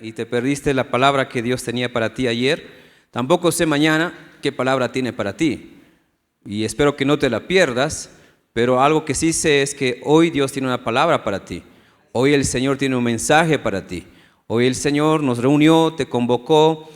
Y te perdiste la palabra que Dios tenía para ti ayer, tampoco sé mañana qué palabra tiene para ti. Y espero que no te la pierdas, pero algo que sí sé es que hoy Dios tiene una palabra para ti. Hoy el Señor tiene un mensaje para ti. Hoy el Señor nos reunió, te convocó,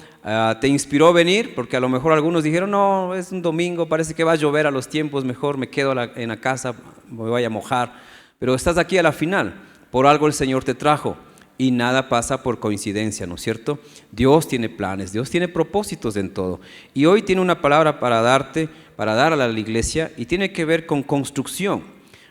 te inspiró a venir, porque a lo mejor algunos dijeron, no, es un domingo, parece que va a llover a los tiempos, mejor me quedo en la casa, me voy a mojar. Pero estás aquí a la final, por algo el Señor te trajo. Y nada pasa por coincidencia, ¿no es cierto? Dios tiene planes, Dios tiene propósitos en todo. Y hoy tiene una palabra para darte, para dar a la iglesia, y tiene que ver con construcción.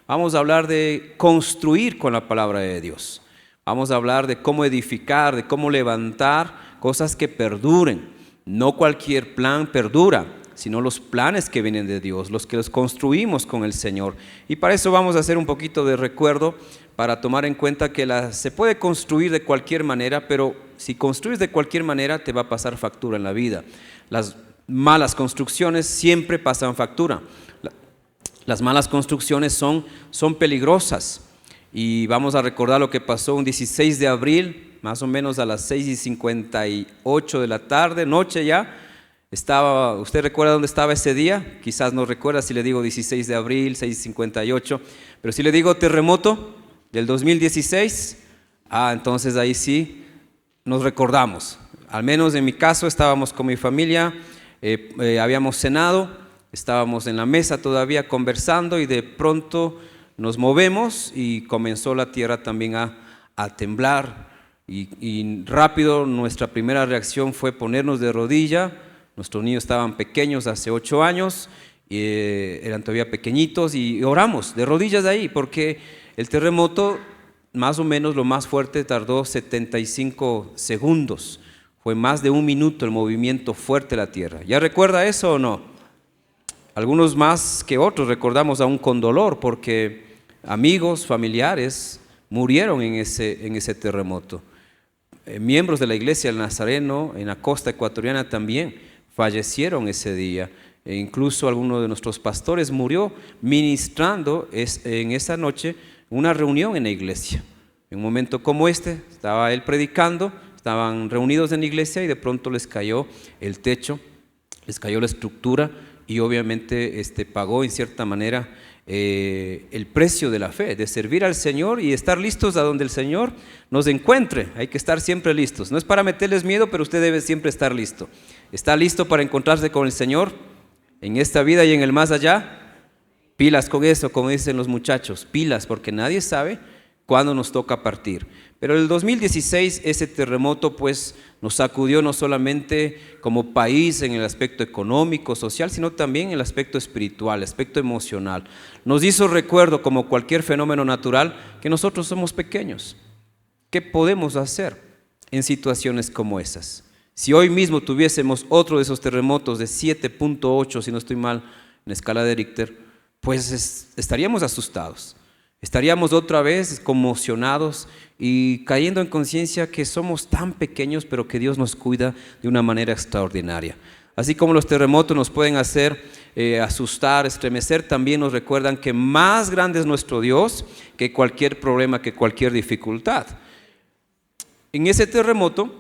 Vamos a hablar de construir con la palabra de Dios. Vamos a hablar de cómo edificar, de cómo levantar cosas que perduren. No cualquier plan perdura, sino los planes que vienen de Dios, los que los construimos con el Señor. Y para eso vamos a hacer un poquito de recuerdo, para tomar en cuenta que se puede construir de cualquier manera, pero si construyes de cualquier manera te va a pasar factura en la vida. Las malas construcciones siempre pasan factura. Las malas construcciones son peligrosas. Y vamos a recordar lo que pasó un 16 de abril, más o menos a las 6:58 de la tarde, noche ya. ¿Usted recuerda dónde estaba ese día? Quizás no recuerda si le digo 16 de abril, 6:58, pero si le digo terremoto del 2016, entonces ahí sí nos recordamos. Al menos en mi caso estábamos con mi familia, habíamos cenado, estábamos en la mesa todavía conversando y de pronto nos movemos y comenzó la tierra también a temblar y rápido nuestra primera reacción fue ponernos de rodilla. Nuestros niños estaban pequeños, hace 8 años, eran todavía pequeñitos y oramos de rodillas de ahí porque el terremoto más o menos lo más fuerte tardó 75 segundos, fue más de 1 minuto el movimiento fuerte de la tierra. ¿Ya recuerda eso o no? Algunos más que otros recordamos aún con dolor porque amigos, familiares murieron en ese terremoto. Miembros de la iglesia del Nazareno en la costa ecuatoriana también fallecieron ese día. E incluso alguno de nuestros pastores murió ministrando en esa noche una reunión en la iglesia. En un momento como este, estaba él predicando, estaban reunidos en la iglesia y de pronto les cayó el techo, les cayó la estructura y obviamente pagó en cierta manera el precio de la fe, de servir al Señor y estar listos a donde el Señor nos encuentre. Hay que estar siempre listos. No es para meterles miedo, pero usted debe siempre estar listo. ¿Está listo para encontrarse con el Señor en esta vida y en el más allá? Pilas con eso, como dicen los muchachos, pilas, porque nadie sabe cuándo nos toca partir. Pero en el 2016 ese terremoto pues nos sacudió no solamente como país en el aspecto económico, social, sino también en el aspecto espiritual, el aspecto emocional. Nos hizo recuerdo, como cualquier fenómeno natural, que nosotros somos pequeños. ¿Qué podemos hacer en situaciones como esas? Si hoy mismo tuviésemos otro de esos terremotos de 7.8, si no estoy mal, en escala de Richter, pues estaríamos asustados. Estaríamos otra vez conmocionados y cayendo en conciencia que somos tan pequeños, pero que Dios nos cuida de una manera extraordinaria. Así como los terremotos nos pueden hacer asustar, estremecer, también nos recuerdan que más grande es nuestro Dios que cualquier problema, que cualquier dificultad. En ese terremoto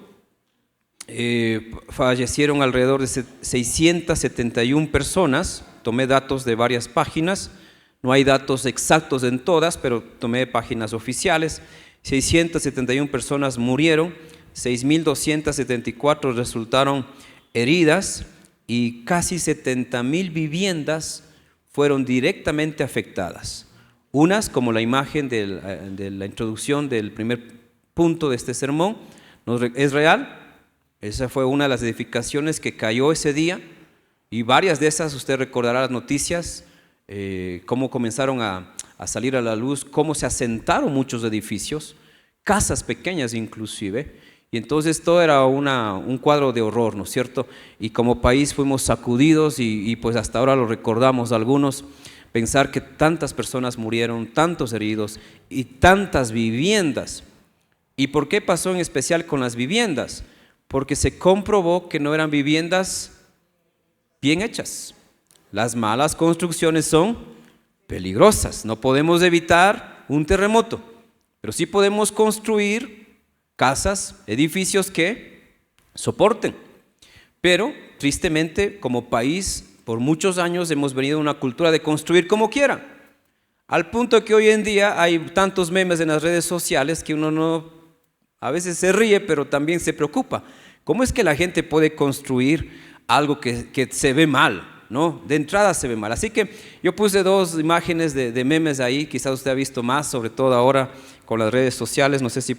fallecieron alrededor de 671 personas, tomé datos de varias páginas. No hay datos exactos en todas, pero tomé páginas oficiales. 671 personas murieron, 6.274 resultaron heridas y casi 70.000 viviendas fueron directamente afectadas. Unas, como la imagen de la introducción del primer punto de este sermón, es real. Esa fue una de las edificaciones que cayó ese día y varias de esas, usted recordará las noticias, cómo comenzaron a salir a la luz, cómo se asentaron muchos edificios, casas pequeñas inclusive, y entonces todo era un cuadro de horror, ¿no es cierto? Y como país fuimos sacudidos y pues hasta ahora lo recordamos algunos, pensar que tantas personas murieron, tantos heridos y tantas viviendas. ¿Y por qué pasó en especial con las viviendas? Porque se comprobó que no eran viviendas bien hechas. Las malas construcciones son peligrosas. No podemos evitar un terremoto, pero sí podemos construir casas, edificios que soporten. Pero, tristemente, como país, por muchos años hemos venido a una cultura de construir como quiera, al punto que hoy en día hay tantos memes en las redes sociales que uno a veces se ríe, pero también se preocupa. ¿Cómo es que la gente puede construir algo que se ve mal, ¿no? De entrada se ve mal. Así que yo puse dos imágenes de memes ahí, quizás usted ha visto más, sobre todo ahora con las redes sociales. No sé si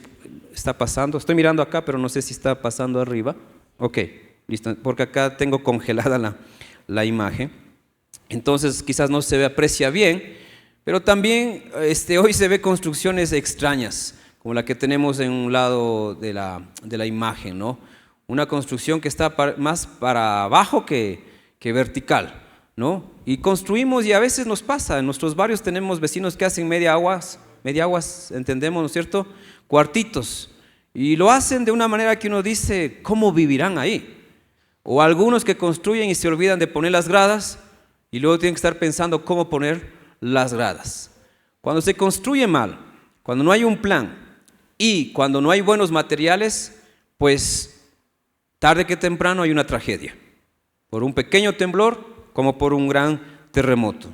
está pasando, estoy mirando acá, pero no sé si está pasando arriba. Ok, listo, porque acá tengo congelada la imagen. Entonces quizás no se aprecia bien, pero también hoy se ve construcciones extrañas, como la que tenemos en un lado de la imagen, ¿no? Una construcción que está más para abajo que vertical, ¿no? Y construimos y a veces nos pasa, en nuestros barrios tenemos vecinos que hacen media aguas, entendemos, ¿no es cierto? Cuartitos, y lo hacen de una manera que uno dice, ¿cómo vivirán ahí? O algunos que construyen y se olvidan de poner las gradas y luego tienen que estar pensando cómo poner las gradas. Cuando se construye mal, cuando no hay un plan y cuando no hay buenos materiales, pues tarde que temprano hay una tragedia, por un pequeño temblor como por un gran terremoto.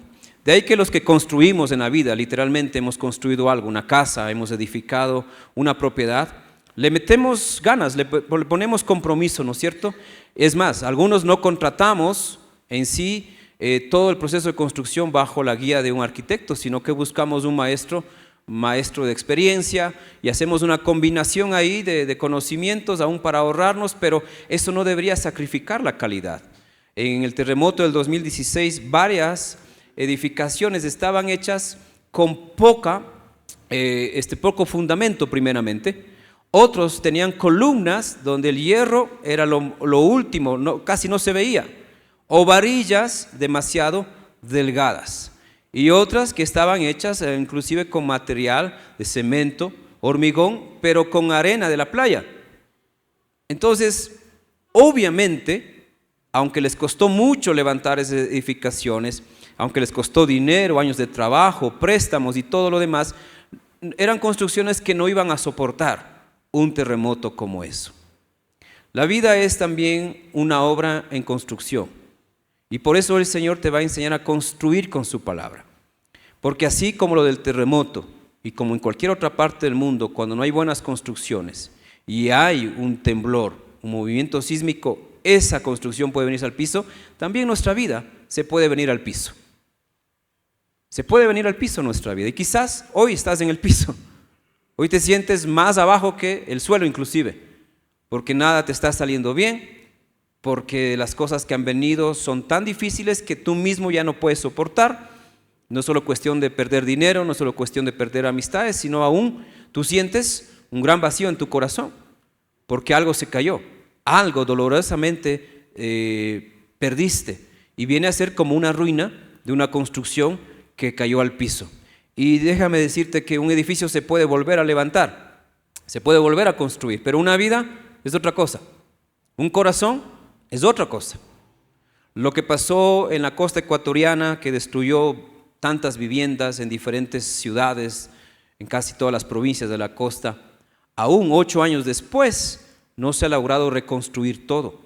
De ahí que los que construimos en la vida, literalmente hemos construido algo, una casa, hemos edificado una propiedad, le metemos ganas, le ponemos compromiso, ¿no es cierto? Es más, algunos no contratamos en sí todo el proceso de construcción bajo la guía de un arquitecto, sino que buscamos un maestro de experiencia y hacemos una combinación ahí de conocimientos aún para ahorrarnos, pero eso no debería sacrificar la calidad. En el terremoto del 2016 varias edificaciones estaban hechas con poco fundamento primeramente. Otros tenían columnas donde el hierro era lo último, casi no se veía, o varillas demasiado delgadas, y otras que estaban hechas inclusive con material de cemento, hormigón, pero con arena de la playa. Entonces, obviamente, aunque les costó mucho levantar esas edificaciones, aunque les costó dinero, años de trabajo, préstamos y todo lo demás, eran construcciones que no iban a soportar un terremoto como eso. La vida es también una obra en construcción, y por eso el Señor te va a enseñar a construir con su palabra, porque así como lo del terremoto y como en cualquier otra parte del mundo, cuando no hay buenas construcciones y hay un temblor, un movimiento sísmico, esa construcción puede venirse al piso. También nuestra vida se puede venir al piso. Se puede venir al piso nuestra vida, y quizás hoy estás en el piso. Hoy te sientes más abajo que el suelo inclusive, porque nada te está saliendo bien, porque las cosas que han venido son tan difíciles que tú mismo ya no puedes soportar. No es solo cuestión de perder dinero, no es solo cuestión de perder amistades, sino aún tú sientes un gran vacío en tu corazón, porque algo se cayó, algo dolorosamente perdiste, y viene a ser como una ruina de una construcción que cayó al piso. Y déjame decirte que un edificio se puede volver a levantar, se puede volver a construir, pero una vida es otra cosa, un corazón es otra cosa. Lo que pasó en la costa ecuatoriana, que destruyó tantas viviendas en diferentes ciudades, en casi todas las provincias de la costa, aún 8 años después no se ha logrado reconstruir todo.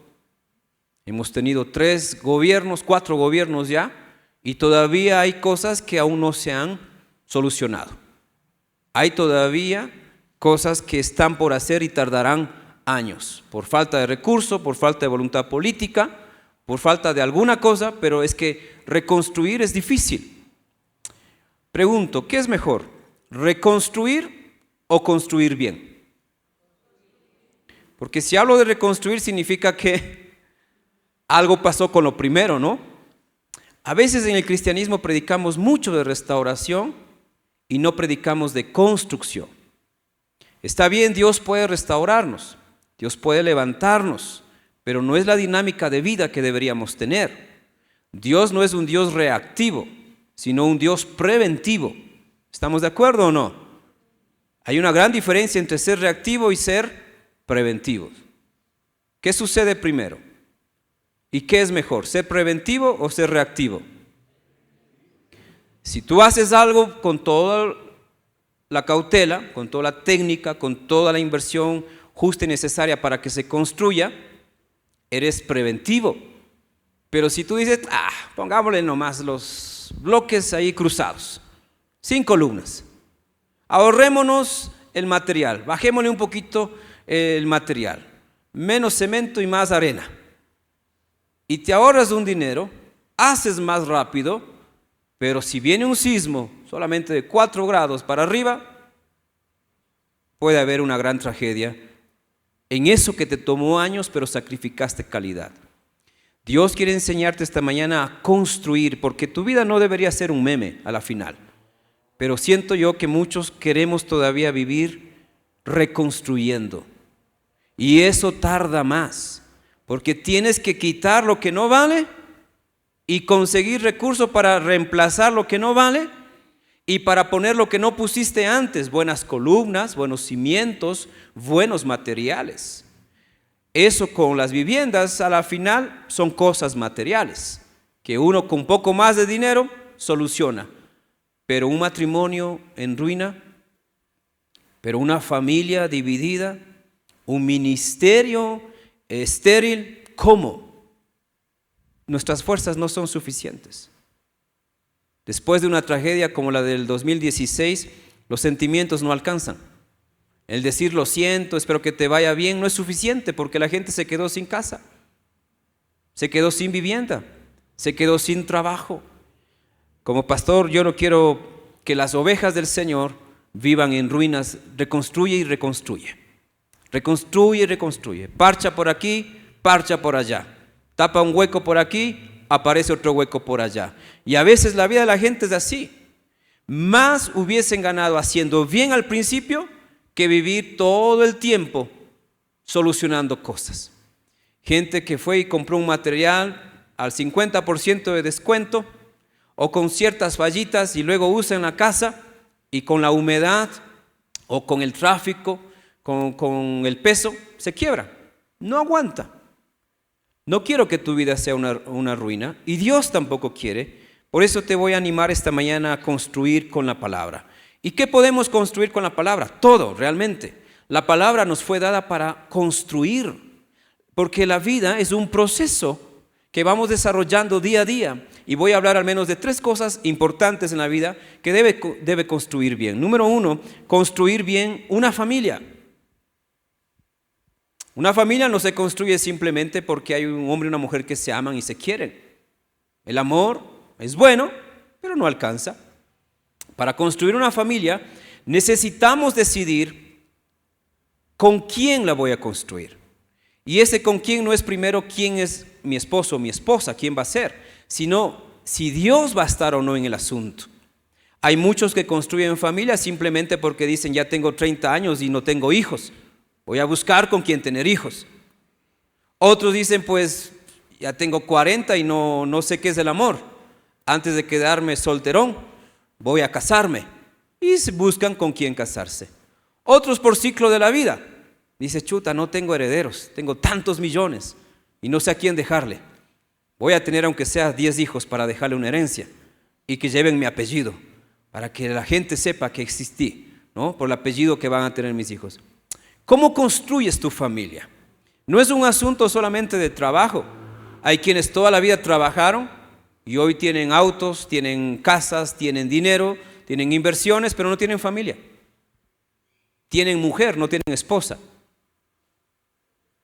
Hemos tenido 3 gobiernos, 4 gobiernos ya, y todavía hay cosas que aún no se han solucionado. Hay todavía cosas que están por hacer y tardarán años, por falta de recursos, por falta de voluntad política, por falta de alguna cosa, pero es que reconstruir es difícil. Pregunto, ¿qué es mejor? ¿Reconstruir o construir bien? Porque si hablo de reconstruir significa que algo pasó con lo primero, ¿no? A veces en el cristianismo predicamos mucho de restauración y no predicamos de construcción. Está bien, Dios puede restaurarnos, Dios puede levantarnos, pero no es la dinámica de vida que deberíamos tener. Dios no es un Dios reactivo, sino un Dios preventivo. ¿Estamos de acuerdo o no? Hay una gran diferencia entre ser reactivo y ser preventivo. ¿Qué sucede primero? ¿Y qué es mejor, ser preventivo o ser reactivo? si tú haces algo con toda la cautela, con toda la técnica, con toda la inversión justa y necesaria para que se construya, eres preventivo. Pero si tú dices, pongámosle nomás los bloques ahí cruzados, 5 columnas, ahorrémonos el material, bajémosle un poquito el material, menos cemento y más arena, y te ahorras un dinero, haces más rápido, pero si viene un sismo solamente de 4 grados para arriba, puede haber una gran tragedia en eso que te tomó años, pero sacrificaste calidad. Dios quiere enseñarte esta mañana a construir, porque tu vida no debería ser un meme a la final. Pero siento yo que muchos queremos todavía vivir reconstruyendo. Y eso tarda más, porque tienes que quitar lo que no vale y conseguir recursos para reemplazar lo que no vale y para poner lo que no pusiste antes, buenas columnas, buenos cimientos, buenos materiales. Eso con las viviendas a la final son cosas materiales, que uno con poco más de dinero soluciona. Pero un matrimonio en ruina, pero una familia dividida, un ministerio estéril, ¿cómo? Nuestras fuerzas no son suficientes. Después de una tragedia como la del 2016, los sentimientos no alcanzan. El decir lo siento, espero que te vaya bien, no es suficiente porque la gente se quedó sin casa, se quedó sin vivienda, se quedó sin trabajo. Como pastor, yo no quiero que las ovejas del Señor vivan en ruinas. Reconstruye y reconstruye. Reconstruye y reconstruye. Parcha por aquí, parcha por allá. Tapa un hueco por aquí, aparece otro hueco por allá. Y a veces la vida de la gente es así. Más hubiesen ganado haciendo bien al principio que vivir todo el tiempo solucionando cosas. Gente que fue y compró un material al 50% de descuento o con ciertas fallitas y luego usa en la casa y con la humedad o con el tráfico, con el peso, se quiebra, no aguanta. No quiero que tu vida sea una ruina y Dios tampoco quiere. Por eso te voy a animar esta mañana a construir con la palabra. ¿Y qué podemos construir con la palabra? Todo, realmente. La palabra nos fue dada para construir, porque la vida es un proceso que vamos desarrollando día a día. Y voy a hablar al menos de 3 cosas importantes en la vida que debe construir bien. Número 1, construir bien una familia. Una familia no se construye simplemente porque hay un hombre y una mujer que se aman y se quieren. El amor es bueno, pero no alcanza. Para construir una familia necesitamos decidir con quién la voy a construir. Y ese con quién no es primero quién es mi esposo o mi esposa, quién va a ser, sino si Dios va a estar o no en el asunto. Hay muchos que construyen familia simplemente porque dicen ya tengo 30 años y no tengo hijos, voy a buscar con quién tener hijos. Otros dicen pues ya tengo 40 y no sé qué es el amor, antes de quedarme solterón voy a casarme, y se buscan con quién casarse. Otros por ciclo de la vida, dice chuta, no tengo herederos, tengo tantos millones y no sé a quién dejarle. Voy a tener aunque sea 10 hijos para dejarle una herencia y que lleven mi apellido, para que la gente sepa que existí, ¿no? Por el apellido que van a tener mis hijos. ¿Cómo construyes tu familia? No es un asunto solamente de trabajo. Hay quienes toda la vida trabajaron y hoy tienen autos, tienen casas, tienen dinero, tienen inversiones, pero no tienen familia. Tienen mujer, no tienen esposa.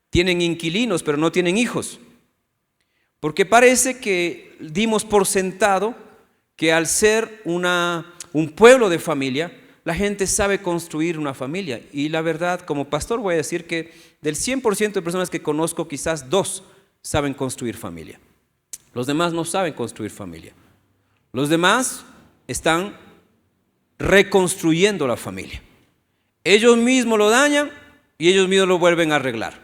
Tienen inquilinos, pero no tienen hijos. Porque parece que dimos por sentado que al ser un pueblo de familia, la gente sabe construir una familia. Y la verdad, como pastor voy a decir que del 100% de personas que conozco, quizás 2 saben construir familia. Los demás no saben construir familia. Los demás están reconstruyendo la familia. Ellos mismos lo dañan y ellos mismos lo vuelven a arreglar.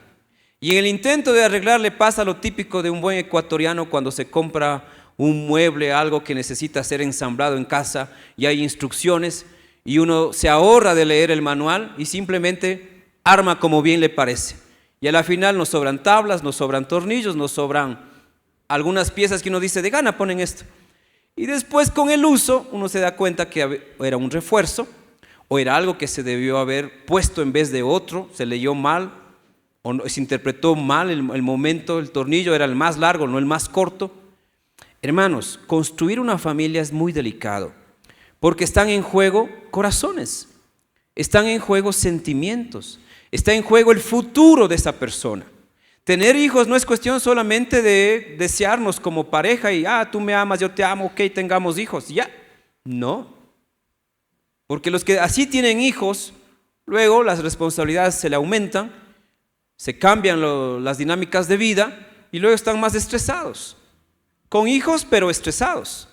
Y en el intento de arreglar le pasa lo típico de un buen ecuatoriano cuando se compra un mueble, algo que necesita ser ensamblado en casa y hay instrucciones y uno se ahorra de leer el manual y simplemente arma como bien le parece. Y a la final nos sobran tablas, nos sobran tornillos, nos sobran algunas piezas que uno dice de gana ponen esto. Y después con el uso uno se da cuenta que era un refuerzo o era algo que se debió haber puesto en vez de otro, se leyó mal o se interpretó mal el momento, el tornillo era el más largo, no el más corto. Hermanos, construir una familia es muy delicado porque están en juego corazones, están en juego sentimientos, está en juego el futuro de esa persona. Tener hijos no es cuestión solamente de desearnos como pareja y tú me amas, yo te amo, ok, tengamos hijos, ya. No, porque los que así tienen hijos, luego las responsabilidades se le aumentan, se cambian las dinámicas de vida y luego están más estresados. Con hijos, pero estresados.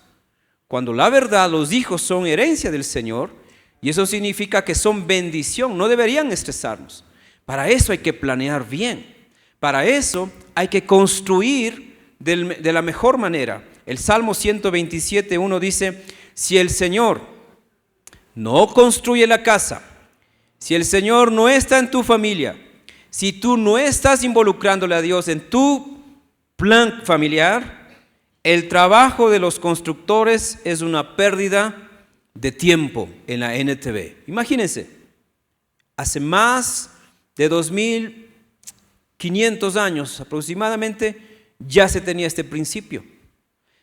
Cuando la verdad, los hijos son herencia del Señor, y eso significa que son bendición, no deberían estresarnos. Para eso hay que planear bien. Para eso hay que construir de la mejor manera. El Salmo 127:1 dice: si el Señor no construye la casa, si el Señor no está en tu familia, si tú no estás involucrándole a Dios en tu plan familiar, el trabajo de los constructores es una pérdida de tiempo en la NTV. Imagínense, hace más de 2500 años aproximadamente ya se tenía este principio.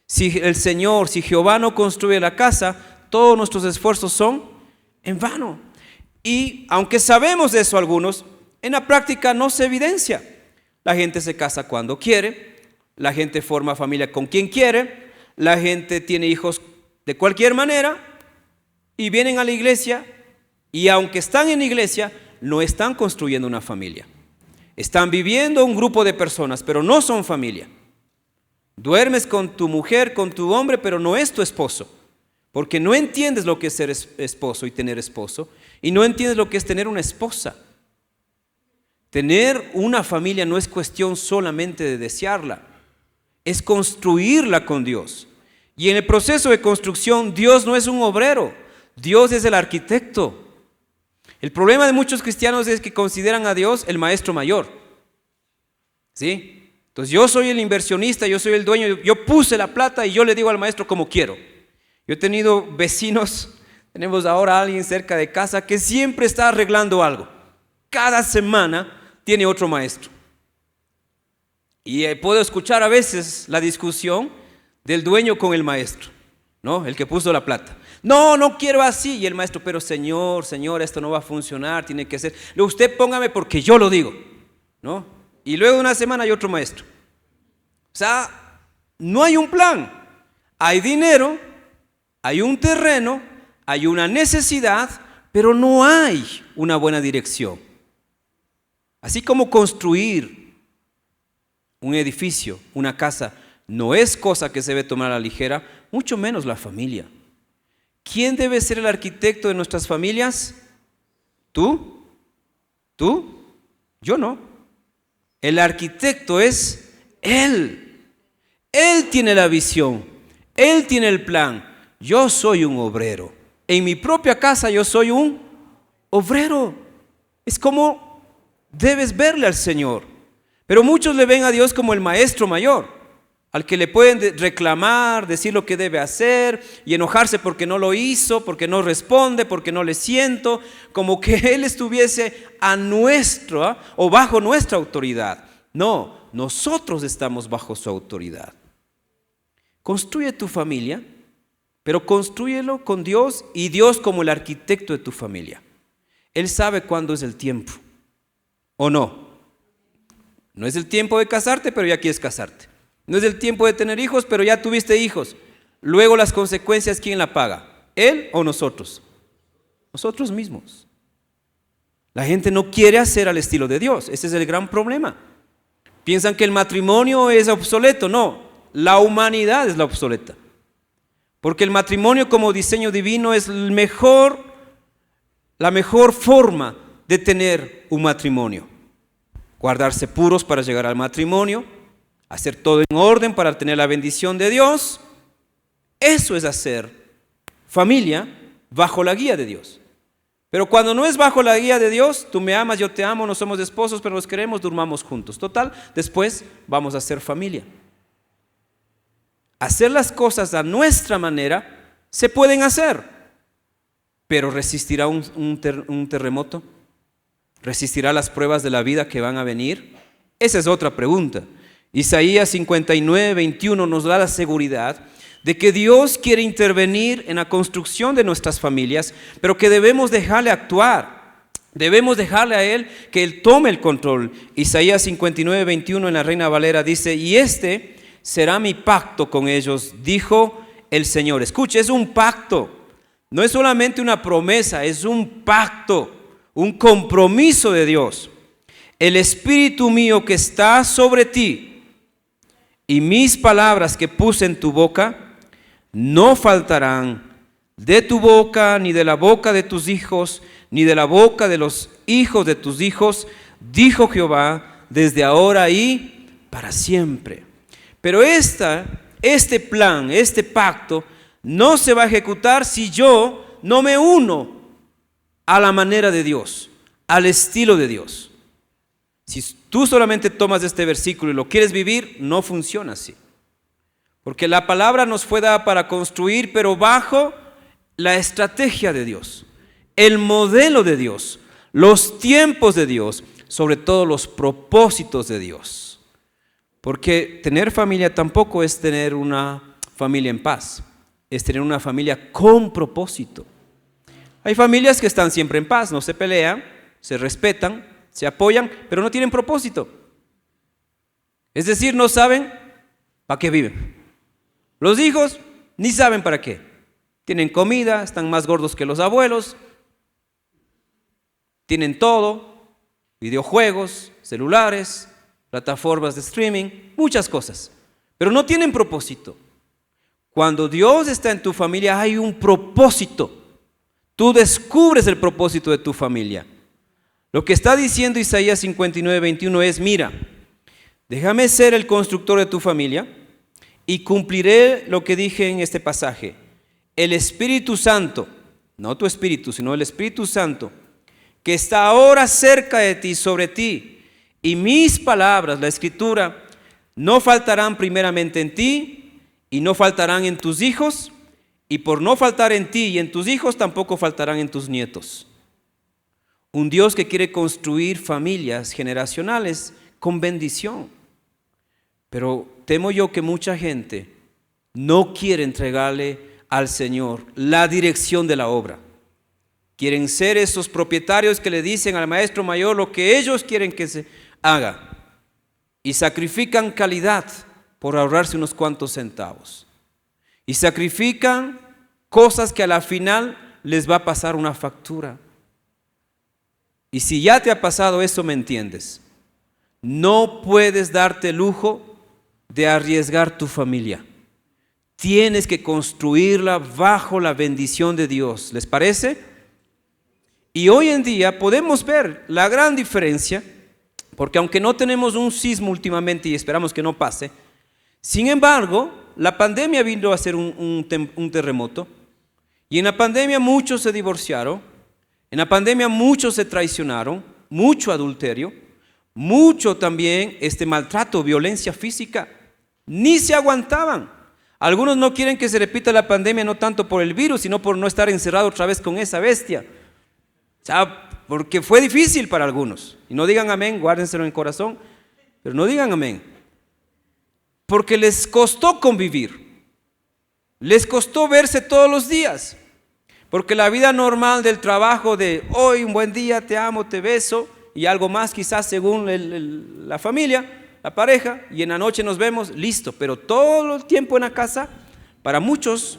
Si el Señor, si Jehová no construye la casa, todos nuestros esfuerzos son en vano. Y aunque sabemos de eso algunos, en la práctica no se evidencia. La gente se casa cuando quiere, la gente forma familia con quien quiere, la gente tiene hijos de cualquier manera y vienen a la iglesia y aunque están en la iglesia, no están construyendo una familia. Están viviendo un grupo de personas, pero no son familia. Duermes con tu mujer, con tu hombre, pero no es tu esposo, porque no entiendes lo que es ser esposo y tener esposo, y no entiendes lo que es tener una esposa. Tener una familia no es cuestión solamente de desearla, es construirla con Dios. Y en el proceso de construcción, Dios no es un obrero, Dios es el arquitecto. El problema de muchos cristianos es que consideran a Dios el maestro mayor. ¿Sí? Entonces yo soy el inversionista, yo soy el dueño, yo puse la plata y yo le digo al maestro como quiero. Yo he tenido vecinos, tenemos ahora a alguien cerca de casa que siempre está arreglando algo. Cada semana tiene otro maestro. Y puedo escuchar a veces la discusión del dueño con el maestro, ¿no? El que puso la plata. No quiero así. Y el maestro, pero señor, esto no va a funcionar, tiene que ser. Luego usted póngame porque yo lo digo, ¿no? Y luego de una semana hay otro maestro. O sea, no hay un plan. Hay dinero, hay un terreno, hay una necesidad, pero no hay una buena dirección. Así como construir un edificio, una casa, no es cosa que se debe tomar a la ligera, mucho menos la familia. ¿Quién debe ser el arquitecto de nuestras familias? ¿Tú? ¿Tú? Yo no. El arquitecto es Él. Él tiene la visión, Él tiene el plan. Yo soy un obrero. En mi propia casa yo soy un obrero. Es como debes verle al Señor. Pero muchos le ven a Dios como el maestro mayor, al que le pueden reclamar, decir lo que debe hacer y enojarse porque no lo hizo, porque no responde, porque no le siento, como que Él estuviese a nuestra o bajo nuestra autoridad. No, nosotros estamos bajo su autoridad. Construye tu familia, pero constrúyelo con Dios y Dios como el arquitecto de tu familia. Él sabe cuándo es el tiempo, ¿o no? No es el tiempo de casarte, pero ya quieres casarte. No es el tiempo de tener hijos, pero ya tuviste hijos. Luego las consecuencias, ¿quién la paga? ¿Él o nosotros? Nosotros mismos. La gente no quiere hacer al estilo de Dios. Ese es el gran problema. Piensan que el matrimonio es obsoleto. No, la humanidad es la obsoleta. Porque el matrimonio como diseño divino es la mejor forma de tener un matrimonio. Guardarse puros para llegar al matrimonio, hacer todo en orden para tener la bendición de Dios. Eso es hacer familia bajo la guía de Dios. Pero cuando no es bajo la guía de Dios, tú me amas, yo te amo, no somos esposos, pero nos queremos, durmamos juntos. Total, después vamos a ser familia. hacer las cosas a nuestra manera, se pueden hacer. Pero ¿resistirá un terremoto? ¿Resistirá las pruebas de la vida que van a venir? Esa es otra pregunta. Isaías 59, 21 nos da la seguridad de que Dios quiere intervenir en la construcción de nuestras familias, pero que debemos dejarle actuar. Debemos dejarle a Él que Él tome el control. Isaías 59, 21 en la Reina Valera dice: y este será mi pacto con ellos, dijo el Señor. Escuche, es un pacto. No es solamente una promesa, es un pacto, un compromiso de Dios. El Espíritu mío que está sobre ti y mis palabras que puse en tu boca no faltarán de tu boca, ni de la boca de tus hijos, ni de la boca de los hijos de tus hijos, dijo Jehová, desde ahora y para siempre. Pero este plan, este pacto, no se va a ejecutar si yo no me uno a la manera de Dios, al estilo de Dios. Si tú solamente tomas este versículo y lo quieres vivir, no funciona así. Porque la palabra nos fue dada para construir, pero bajo la estrategia de Dios, el modelo de Dios, los tiempos de Dios, sobre todo los propósitos de Dios. Porque tener familia tampoco es tener una familia en paz, es tener una familia con propósito. Hay familias que están siempre en paz, no se pelean, se respetan, se apoyan, pero no tienen propósito. Es decir, no saben para qué viven. Los hijos ni saben para qué. Tienen comida, están más gordos que los abuelos, tienen todo, videojuegos, celulares, plataformas de streaming, muchas cosas, pero no tienen propósito. Cuando Dios está en tu familia hay un propósito. Tú descubres el propósito de tu familia. Lo que está diciendo Isaías 59, 21 es: mira, déjame ser el constructor de tu familia y cumpliré lo que dije en este pasaje. El Espíritu Santo, no tu espíritu, sino el Espíritu Santo, que está ahora cerca de ti, sobre ti, y mis palabras, la Escritura, no faltarán primeramente en ti, y no faltarán en tus hijos, y por no faltar en ti y en tus hijos, tampoco faltarán en tus nietos. Un Dios que quiere construir familias generacionales con bendición. Pero temo yo que mucha gente no quiere entregarle al Señor la dirección de la obra. Quieren ser esos propietarios que le dicen al maestro mayor lo que ellos quieren que se haga. Y sacrifican calidad por ahorrarse unos cuantos centavos. Y sacrifican cosas que a la final les va a pasar una factura. Y si ya te ha pasado eso, me entiendes. No puedes darte el lujo de arriesgar tu familia. Tienes que construirla bajo la bendición de Dios. ¿Les parece? Y hoy en día podemos ver la gran diferencia, porque aunque no tenemos un sismo últimamente y esperamos que no pase, sin embargo, la pandemia vino a ser un terremoto, y en la pandemia muchos se divorciaron, en la pandemia muchos se traicionaron, mucho adulterio, mucho también maltrato, violencia física, ni se aguantaban. Algunos no quieren que se repita la pandemia, no tanto por el virus, sino por no estar encerrado otra vez con esa bestia. O sea, porque fue difícil para algunos. Y no digan amén, guárdenselo en el corazón, pero no digan amén. Porque les costó convivir, les costó verse todos los días. Porque la vida normal del trabajo de hoy, un buen día, te amo, te beso, y algo más quizás según la familia, la pareja, y en la noche nos vemos, listo. Pero todo el tiempo en la casa, para muchos,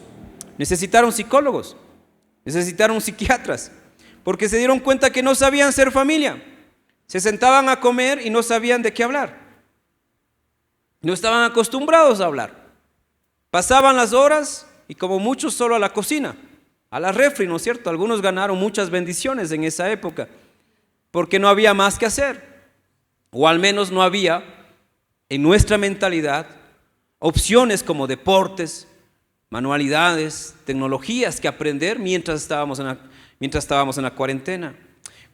necesitaron psicólogos, necesitaron psiquiatras, porque se dieron cuenta que no sabían ser familia. Se sentaban a comer y no sabían de qué hablar. No estaban acostumbrados a hablar. Pasaban las horas y como muchos solo a la cocina, a la refri, ¿no es cierto? Algunos ganaron muchas bendiciones en esa época, porque no había más que hacer, o al menos no había en nuestra mentalidad opciones como deportes, manualidades, tecnologías que aprender mientras estábamos en la cuarentena.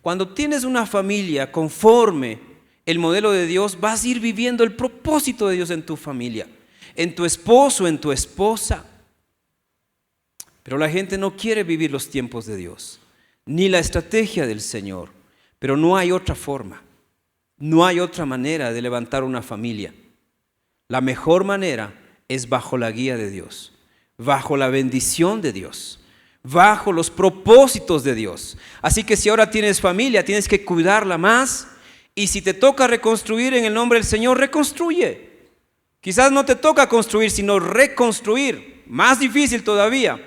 Cuando tienes una familia conforme el modelo de Dios, vas a ir viviendo el propósito de Dios en tu familia. en tu esposo, en tu esposa. Pero la gente no quiere vivir los tiempos de Dios, ni la estrategia del Señor. Pero no hay otra forma, no hay otra manera de levantar una familia. La mejor manera es bajo la guía de Dios, bajo la bendición de Dios, bajo los propósitos de Dios. Así que si ahora tienes familia, tienes que cuidarla más. Y si te toca reconstruir en el nombre del Señor, reconstruye. Quizás no te toca construir, sino reconstruir. Más difícil todavía,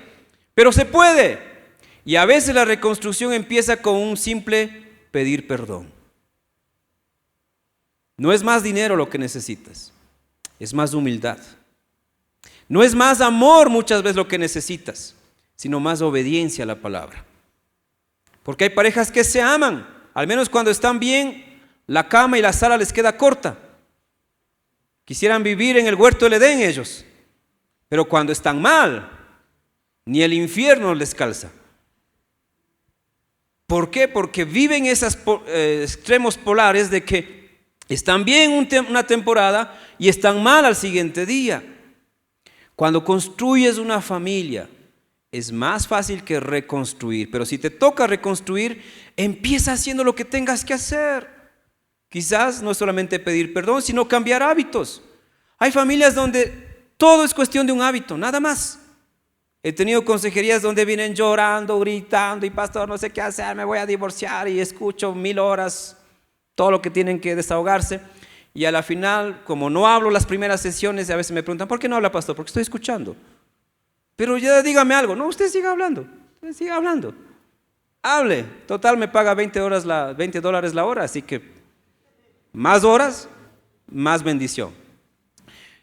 pero se puede. Y a veces la reconstrucción empieza con un simple pedir perdón. No es más dinero lo que necesitas, es más humildad. No es más amor muchas veces lo que necesitas, sino más obediencia a la palabra. Porque hay parejas que se aman, al menos cuando están bien, la cama y la sala les queda corta. Quisieran vivir en el huerto del Edén ellos, pero cuando están mal, ni el infierno les calza. ¿Por qué? Porque viven esos extremos polares de que están bien una temporada y están mal al siguiente día. Cuando construyes una familia, es más fácil que reconstruir, pero si te toca reconstruir, empieza haciendo lo que tengas que hacer. Quizás no es solamente pedir perdón, sino cambiar hábitos. Hay familias donde todo es cuestión de un hábito, nada más. He tenido consejerías donde vienen llorando, gritando, y pastor, no sé qué hacer, me voy a divorciar, y escucho 1000 horas todo lo que tienen que desahogarse. Y a la final, como no hablo las primeras sesiones, a veces me preguntan, ¿por qué no habla, pastor? Porque estoy escuchando. Pero ya dígame algo. No, usted siga hablando, hable. Total, me paga $20 la hora, así que más horas, más bendición.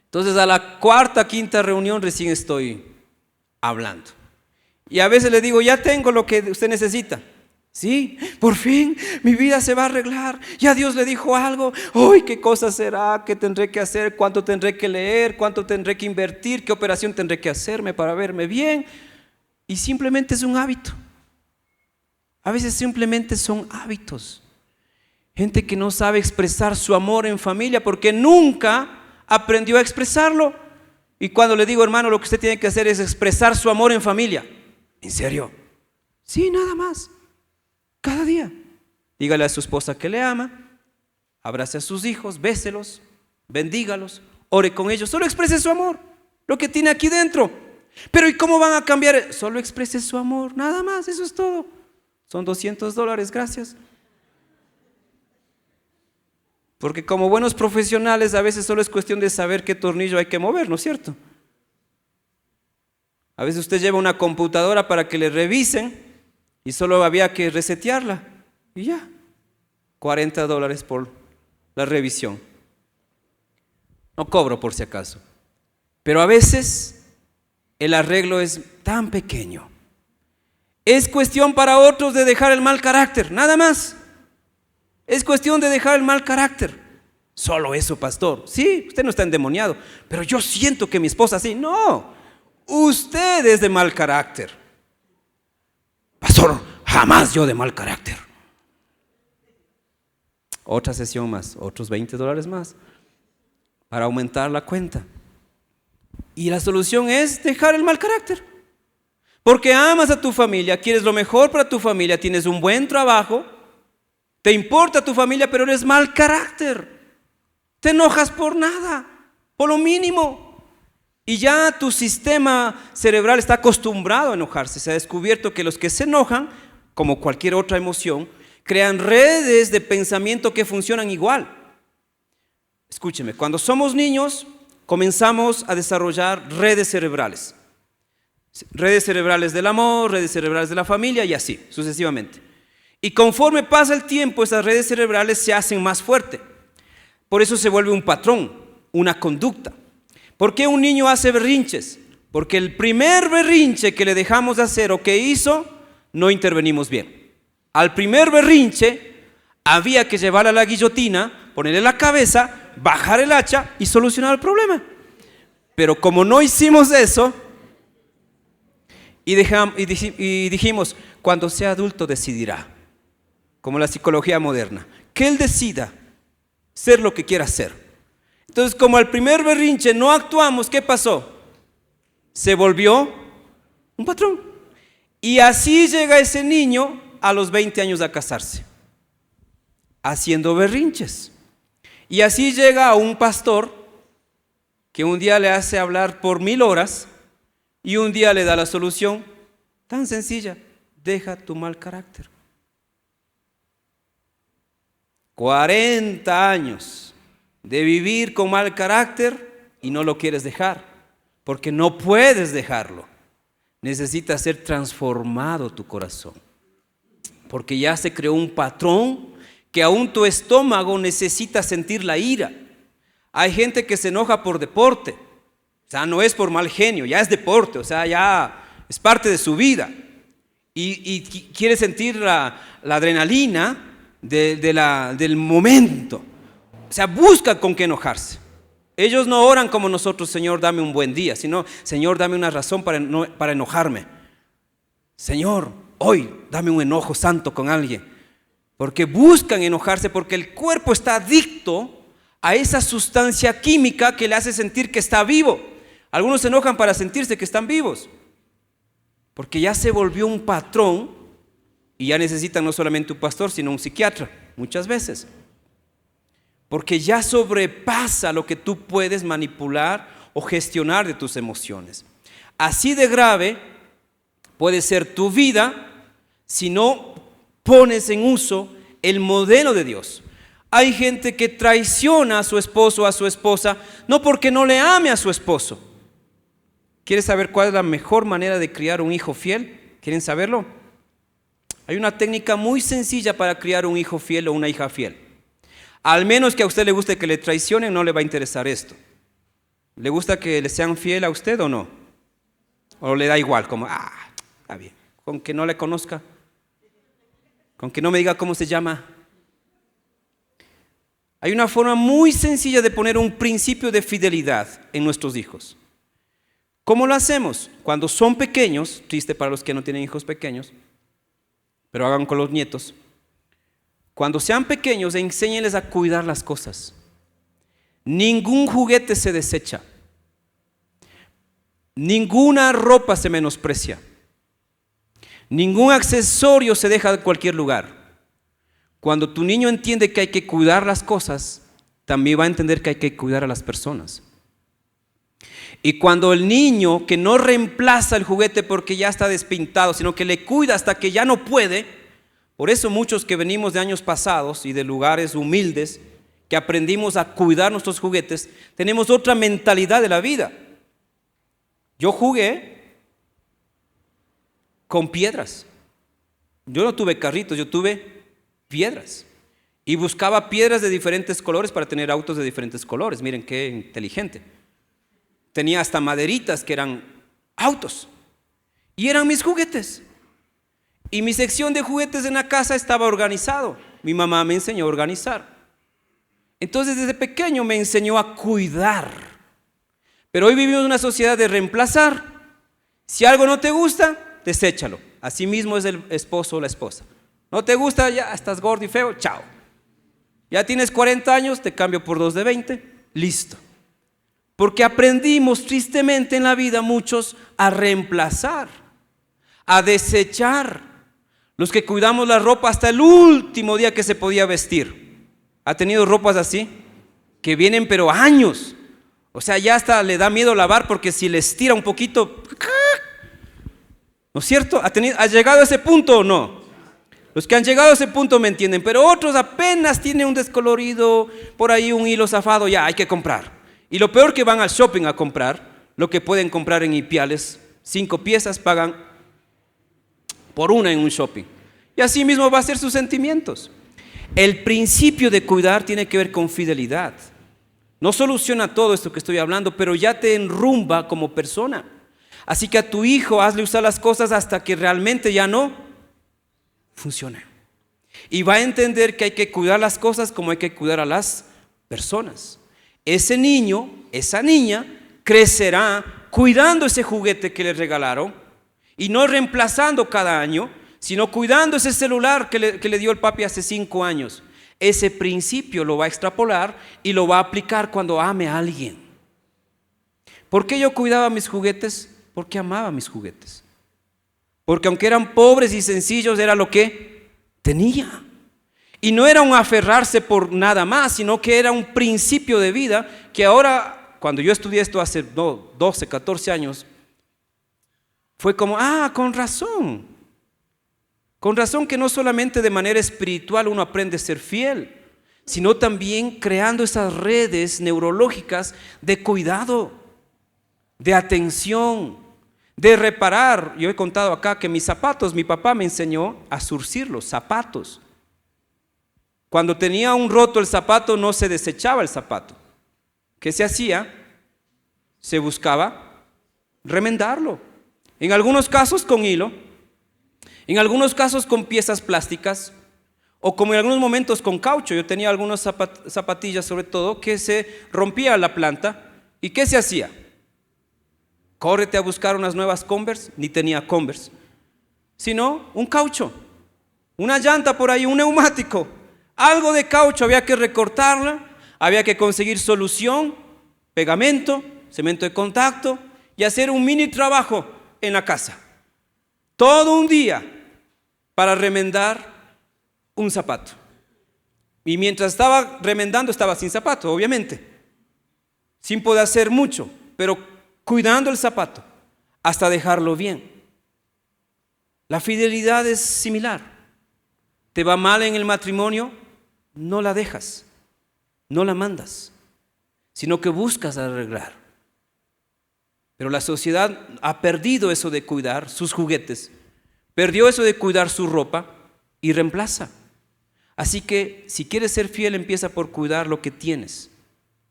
Entonces a la cuarta, quinta reunión recién estoy hablando. Y a veces le digo, ya tengo lo que usted necesita. Sí, por fin mi vida se va a arreglar. Ya Dios le dijo algo. Uy, ¿qué cosa será? ¿Qué tendré que hacer? ¿Cuánto tendré que leer? ¿Cuánto tendré que invertir? ¿Qué operación tendré que hacerme para verme bien? Y simplemente es un hábito. A veces simplemente son hábitos. Gente que no sabe expresar su amor en familia porque nunca aprendió a expresarlo. Y cuando le digo, hermano, lo que usted tiene que hacer es expresar su amor en familia. ¿En serio? Sí, nada más. Cada día. Dígale a su esposa que le ama, abrace a sus hijos, béselos, bendígalos, ore con ellos. Solo exprese su amor, lo que tiene aquí dentro. Pero ¿y cómo van a cambiar? Solo exprese su amor, nada más, eso es todo. Son $200, gracias. Porque como buenos profesionales a veces solo es cuestión de saber qué tornillo hay que mover, ¿no es cierto? A veces usted lleva una computadora para que le revisen y solo había que resetearla y ya, $40 por la revisión. No cobro por si acaso, pero a veces el arreglo es tan pequeño. Es cuestión para otros de dejar el mal carácter, nada más. Es cuestión de dejar el mal carácter. Solo eso, pastor. Sí, usted no está endemoniado, pero yo siento que mi esposa sí. No, usted es de mal carácter. Pastor, jamás yo de mal carácter. Otra sesión más, otros $20 más para aumentar la cuenta. Y la solución es dejar el mal carácter. Porque amas a tu familia, quieres lo mejor para tu familia, tienes un buen trabajo, te importa tu familia, pero eres mal carácter. Te enojas por nada, por lo mínimo. Y ya tu sistema cerebral está acostumbrado a enojarse. Se ha descubierto que los que se enojan, como cualquier otra emoción, crean redes de pensamiento que funcionan igual. Escúcheme, cuando somos niños comenzamos a desarrollar redes cerebrales. Redes cerebrales del amor, redes cerebrales de la familia y así, sucesivamente. Y conforme pasa el tiempo, esas redes cerebrales se hacen más fuertes. Por eso se vuelve un patrón, una conducta. ¿Por qué un niño hace berrinches? Porque el primer berrinche que le dejamos de hacer o que hizo, no intervenimos bien. Al primer berrinche había que llevarle a la guillotina, ponerle la cabeza, bajar el hacha y solucionar el problema. Pero como no hicimos eso, y dijimos, cuando sea adulto decidirá, como la psicología moderna, que él decida ser lo que quiera ser. Entonces, como al primer berrinche no actuamos, ¿qué pasó? Se volvió un patrón. Y así llega ese niño a los 20 años a casarse, haciendo berrinches. Y así llega a un pastor que un día le hace hablar por 1000 horas y un día le da la solución tan sencilla: deja tu mal carácter. 40 años de vivir con mal carácter y no lo quieres dejar, porque no puedes dejarlo. Necesita ser transformado tu corazón, porque ya se creó un patrón que aún tu estómago necesita sentir la ira. Hay gente que se enoja por deporte, o sea, no es por mal genio, ya es deporte, o sea, ya es parte de su vida. Y quiere sentir la adrenalina del momento. O sea, busca con qué enojarse. Ellos no oran como nosotros: Señor, dame un buen día, sino: Señor, dame una razón para enojarme. Señor, hoy dame un enojo santo con alguien. Porque buscan enojarse, porque el cuerpo está adicto a esa sustancia química que le hace sentir que está vivo. Algunos se enojan para sentirse que están vivos, porque ya se volvió un patrón y ya necesitan no solamente un pastor, sino un psiquiatra, muchas veces. Porque ya sobrepasa lo que tú puedes manipular o gestionar de tus emociones. Así de grave puede ser tu vida si no pones en uso el modelo de Dios. Hay gente que traiciona a su esposo o a su esposa, no porque no le ame a su esposo. ¿Quieres saber cuál es la mejor manera de criar un hijo fiel? ¿Quieren saberlo? Hay una técnica muy sencilla para criar un hijo fiel o una hija fiel. Al menos que a usted le guste que le traicionen, no le va a interesar esto. ¿Le gusta que le sean fiel a usted o no? ¿O le da igual? Como, está bien, con que no le conozca, con que no me diga cómo se llama. Hay una forma muy sencilla de poner un principio de fidelidad en nuestros hijos. ¿Cómo lo hacemos? Cuando son pequeños, triste para los que no tienen hijos pequeños, pero hagan con los nietos. Cuando sean pequeños, enséñenles a cuidar las cosas. Ningún juguete se desecha. Ninguna ropa se menosprecia. Ningún accesorio se deja en cualquier lugar. Cuando tu niño entiende que hay que cuidar las cosas, también va a entender que hay que cuidar a las personas. Y cuando el niño que no reemplaza el juguete porque ya está despintado, sino que le cuida hasta que ya no puede, por eso muchos que venimos de años pasados y de lugares humildes, que aprendimos a cuidar nuestros juguetes, tenemos otra mentalidad de la vida. Yo jugué con piedras. Yo no tuve carritos, yo tuve piedras. Y buscaba piedras de diferentes colores para tener autos de diferentes colores. Miren qué inteligente. Tenía hasta maderitas que eran autos. Y eran mis juguetes. Y mi sección de juguetes en la casa estaba organizado. Mi mamá me enseñó a organizar. Entonces desde pequeño me enseñó a cuidar. Pero hoy vivimos en una sociedad de reemplazar. Si algo no te gusta, deséchalo. Así mismo es el esposo o la esposa. No te gusta, ya estás gordo y feo, chao. Ya tienes 40 años, te cambio por 2 de 20, listo. Porque aprendimos tristemente en la vida muchos a reemplazar, a desechar. Los que cuidamos la ropa hasta el último día que se podía vestir. ¿Ha tenido ropas así? Que vienen pero años. O sea, ya hasta le da miedo lavar porque si le estira un poquito, ¿no es cierto? ¿Ha llegado a ese punto o no? Los que han llegado a ese punto me entienden, pero otros apenas tienen un descolorido, por ahí un hilo zafado, ya hay que comprar. Y lo peor que van al shopping a comprar, lo que pueden comprar en Ipiales, 5 piezas pagan por una en un shopping. Y así mismo va a ser sus sentimientos. El principio de cuidar tiene que ver con fidelidad. No soluciona todo esto que estoy hablando, pero ya te enrumba como persona. Así que a tu hijo hazle usar las cosas hasta que realmente ya no funcione. Y va a entender que hay que cuidar las cosas como hay que cuidar a las personas. Ese niño, esa niña, crecerá cuidando ese juguete que le regalaron y no reemplazando cada año, sino cuidando ese celular que le dio el papi hace 5 años. ese principio lo va a extrapolar y lo va a aplicar cuando ame a alguien. ¿Por qué yo cuidaba mis juguetes? Porque amaba mis juguetes. Porque aunque eran pobres y sencillos, era lo que tenía. Y no era un aferrarse por nada más, sino que era un principio de vida que ahora, cuando yo estudié esto hace 12, 14 años, fue como, con razón. Con razón que no solamente de manera espiritual uno aprende a ser fiel, sino también creando esas redes neurológicas de cuidado, de atención, de reparar. Yo he contado acá que mis zapatos, mi papá me enseñó a zurcir los zapatos. Cuando tenía un roto el zapato, no se desechaba el zapato. ¿Qué se hacía? Se buscaba remendarlo. En algunos casos con hilo, en algunos casos con piezas plásticas, o como en algunos momentos con caucho. Yo tenía algunas zapatillas sobre todo que se rompía la planta. ¿Y qué se hacía? Córrete a buscar unas nuevas Converse. Ni tenía Converse, sino un caucho, una llanta por ahí, un neumático, algo de caucho. Había que recortarla, había que conseguir solución, pegamento, cemento de contacto y hacer un mini trabajo en la casa. Todo un día para remendar un zapato. Y mientras estaba remendando, estaba sin zapato, obviamente, sin poder hacer mucho, pero cuidando el zapato hasta dejarlo bien. La fidelidad es similar. ¿Te va mal en el matrimonio? No la dejas, no la mandas, sino que buscas arreglar. Pero la sociedad ha perdido eso de cuidar sus juguetes, perdió eso de cuidar su ropa y reemplaza. Así que si quieres ser fiel, empieza por cuidar lo que tienes,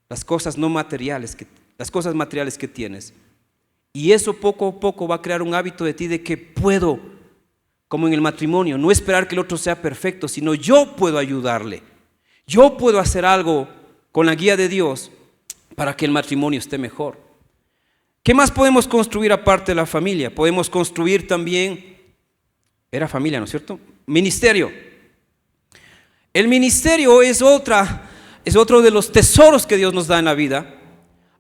las cosas no materiales, las cosas materiales que tienes. Y eso poco a poco va a crear un hábito de ti de que puedo, como en el matrimonio, no esperar que el otro sea perfecto, sino yo puedo ayudarle. Yo puedo hacer algo con la guía de Dios para que el matrimonio esté mejor. ¿Qué más podemos construir aparte de la familia? Podemos construir también, era familia, ¿no es cierto? Ministerio. El ministerio es otro de los tesoros que Dios nos da en la vida.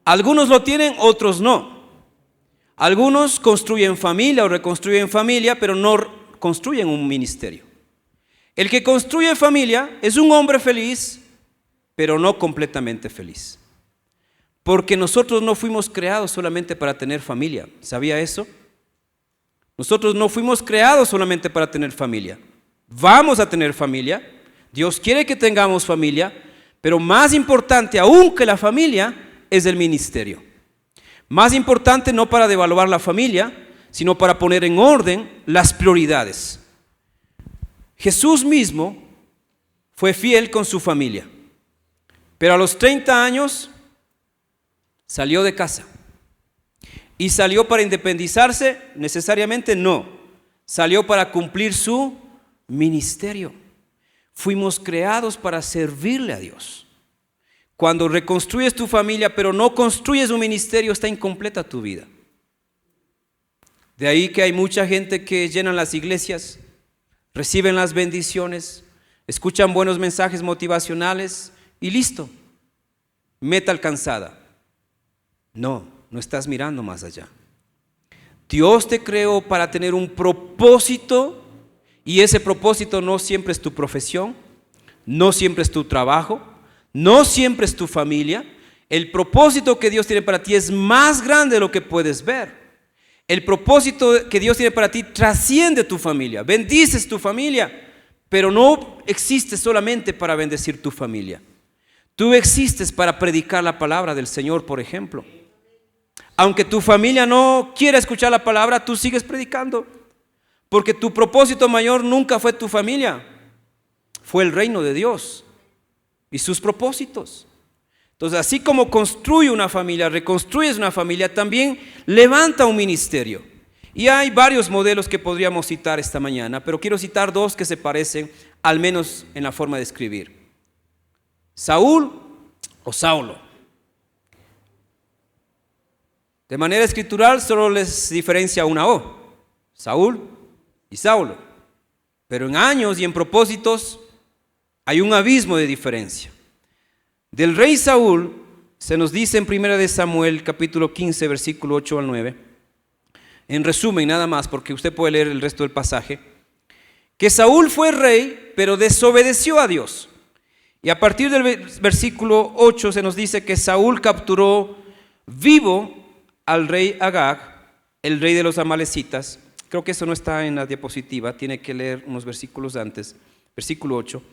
Algunos lo tienen, otros no. Algunos construyen familia o reconstruyen familia, pero no construyen un ministerio. El que construye familia es un hombre feliz, pero no completamente feliz. Porque nosotros no fuimos creados solamente para tener familia. ¿Sabía eso? Nosotros no fuimos creados solamente para tener familia. Vamos a tener familia. Dios quiere que tengamos familia, pero más importante aún que la familia es el ministerio. Más importante no para devaluar la familia, sino para poner en orden las prioridades. Jesús mismo fue fiel con su familia, pero a los 30 años salió de casa. ¿Y salió para independizarse? Necesariamente no. Salió para cumplir su ministerio. Fuimos creados para servirle a Dios. Cuando reconstruyes tu familia, pero no construyes un ministerio, está incompleta tu vida. De ahí que hay mucha gente que llenan las iglesias, reciben las bendiciones, escuchan buenos mensajes motivacionales y listo, meta alcanzada. No estás mirando más allá. Dios te creó para tener un propósito, y ese propósito no siempre es tu profesión, no siempre es tu trabajo, no siempre es tu familia. El propósito que Dios tiene para ti es más grande de lo que puedes ver. El propósito que Dios tiene para ti trasciende tu familia. Bendices tu familia, pero no existes solamente para bendecir tu familia. Tú existes para predicar la palabra del Señor, por ejemplo. Aunque tu familia no quiera escuchar la palabra, tú sigues predicando. Porque tu propósito mayor nunca fue tu familia, fue el reino de Dios y sus propósitos. Entonces, así como construye una familia, reconstruyes una familia, también levanta un ministerio. Y hay varios modelos que podríamos citar esta mañana, pero quiero citar dos que se parecen, al menos en la forma de escribir. Saúl o Saulo. De manera escritural solo les diferencia una O, Saúl y Saulo. Pero en años y en propósitos Hay un abismo de diferencia. Del rey Saúl se nos dice en 1 Samuel capítulo 15 versículo 8 al 9, en resumen nada más porque usted puede leer el resto del pasaje, que Saúl fue rey pero desobedeció a Dios. Y a partir del versículo 8 se nos dice que Saúl capturó vivo al rey Agag, el rey de los amalecitas. Creo que eso no está en la diapositiva, tiene que leer unos versículos antes. Versículo 8.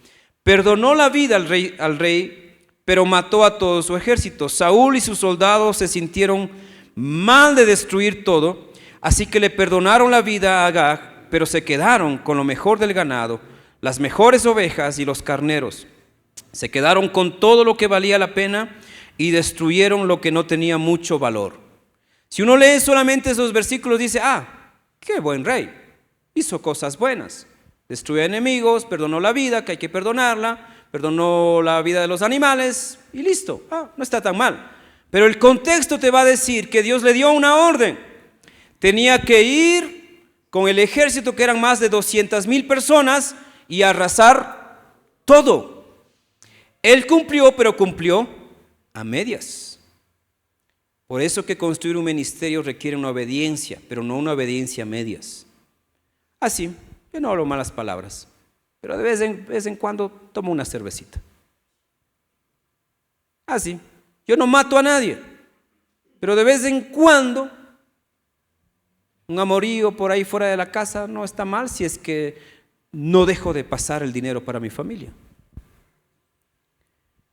Perdonó la vida al rey, pero mató a todo su ejército. Saúl y sus soldados se sintieron mal de destruir todo, así que le perdonaron la vida a Agag, pero se quedaron con lo mejor del ganado, las mejores ovejas y los carneros. Se quedaron con todo lo que valía la pena y destruyeron lo que no tenía mucho valor. Si uno lee solamente esos versículos, dice, qué buen rey, hizo cosas buenas, destruyó enemigos, perdonó la vida, que hay que perdonarla, perdonó la vida de los animales y listo, no está tan mal. Pero el contexto te va a decir que Dios le dio una orden, tenía que ir con el ejército que eran más de 200,000 personas y arrasar todo. Él cumplió, pero cumplió a medias. Por eso que construir un ministerio requiere una obediencia, pero no una obediencia a medias. Así, yo no hablo malas palabras, pero de vez en cuando tomo una cervecita. Así, yo no mato a nadie, pero de vez en cuando un amorío por ahí fuera de la casa no está mal si es que no dejo de pasar el dinero para mi familia.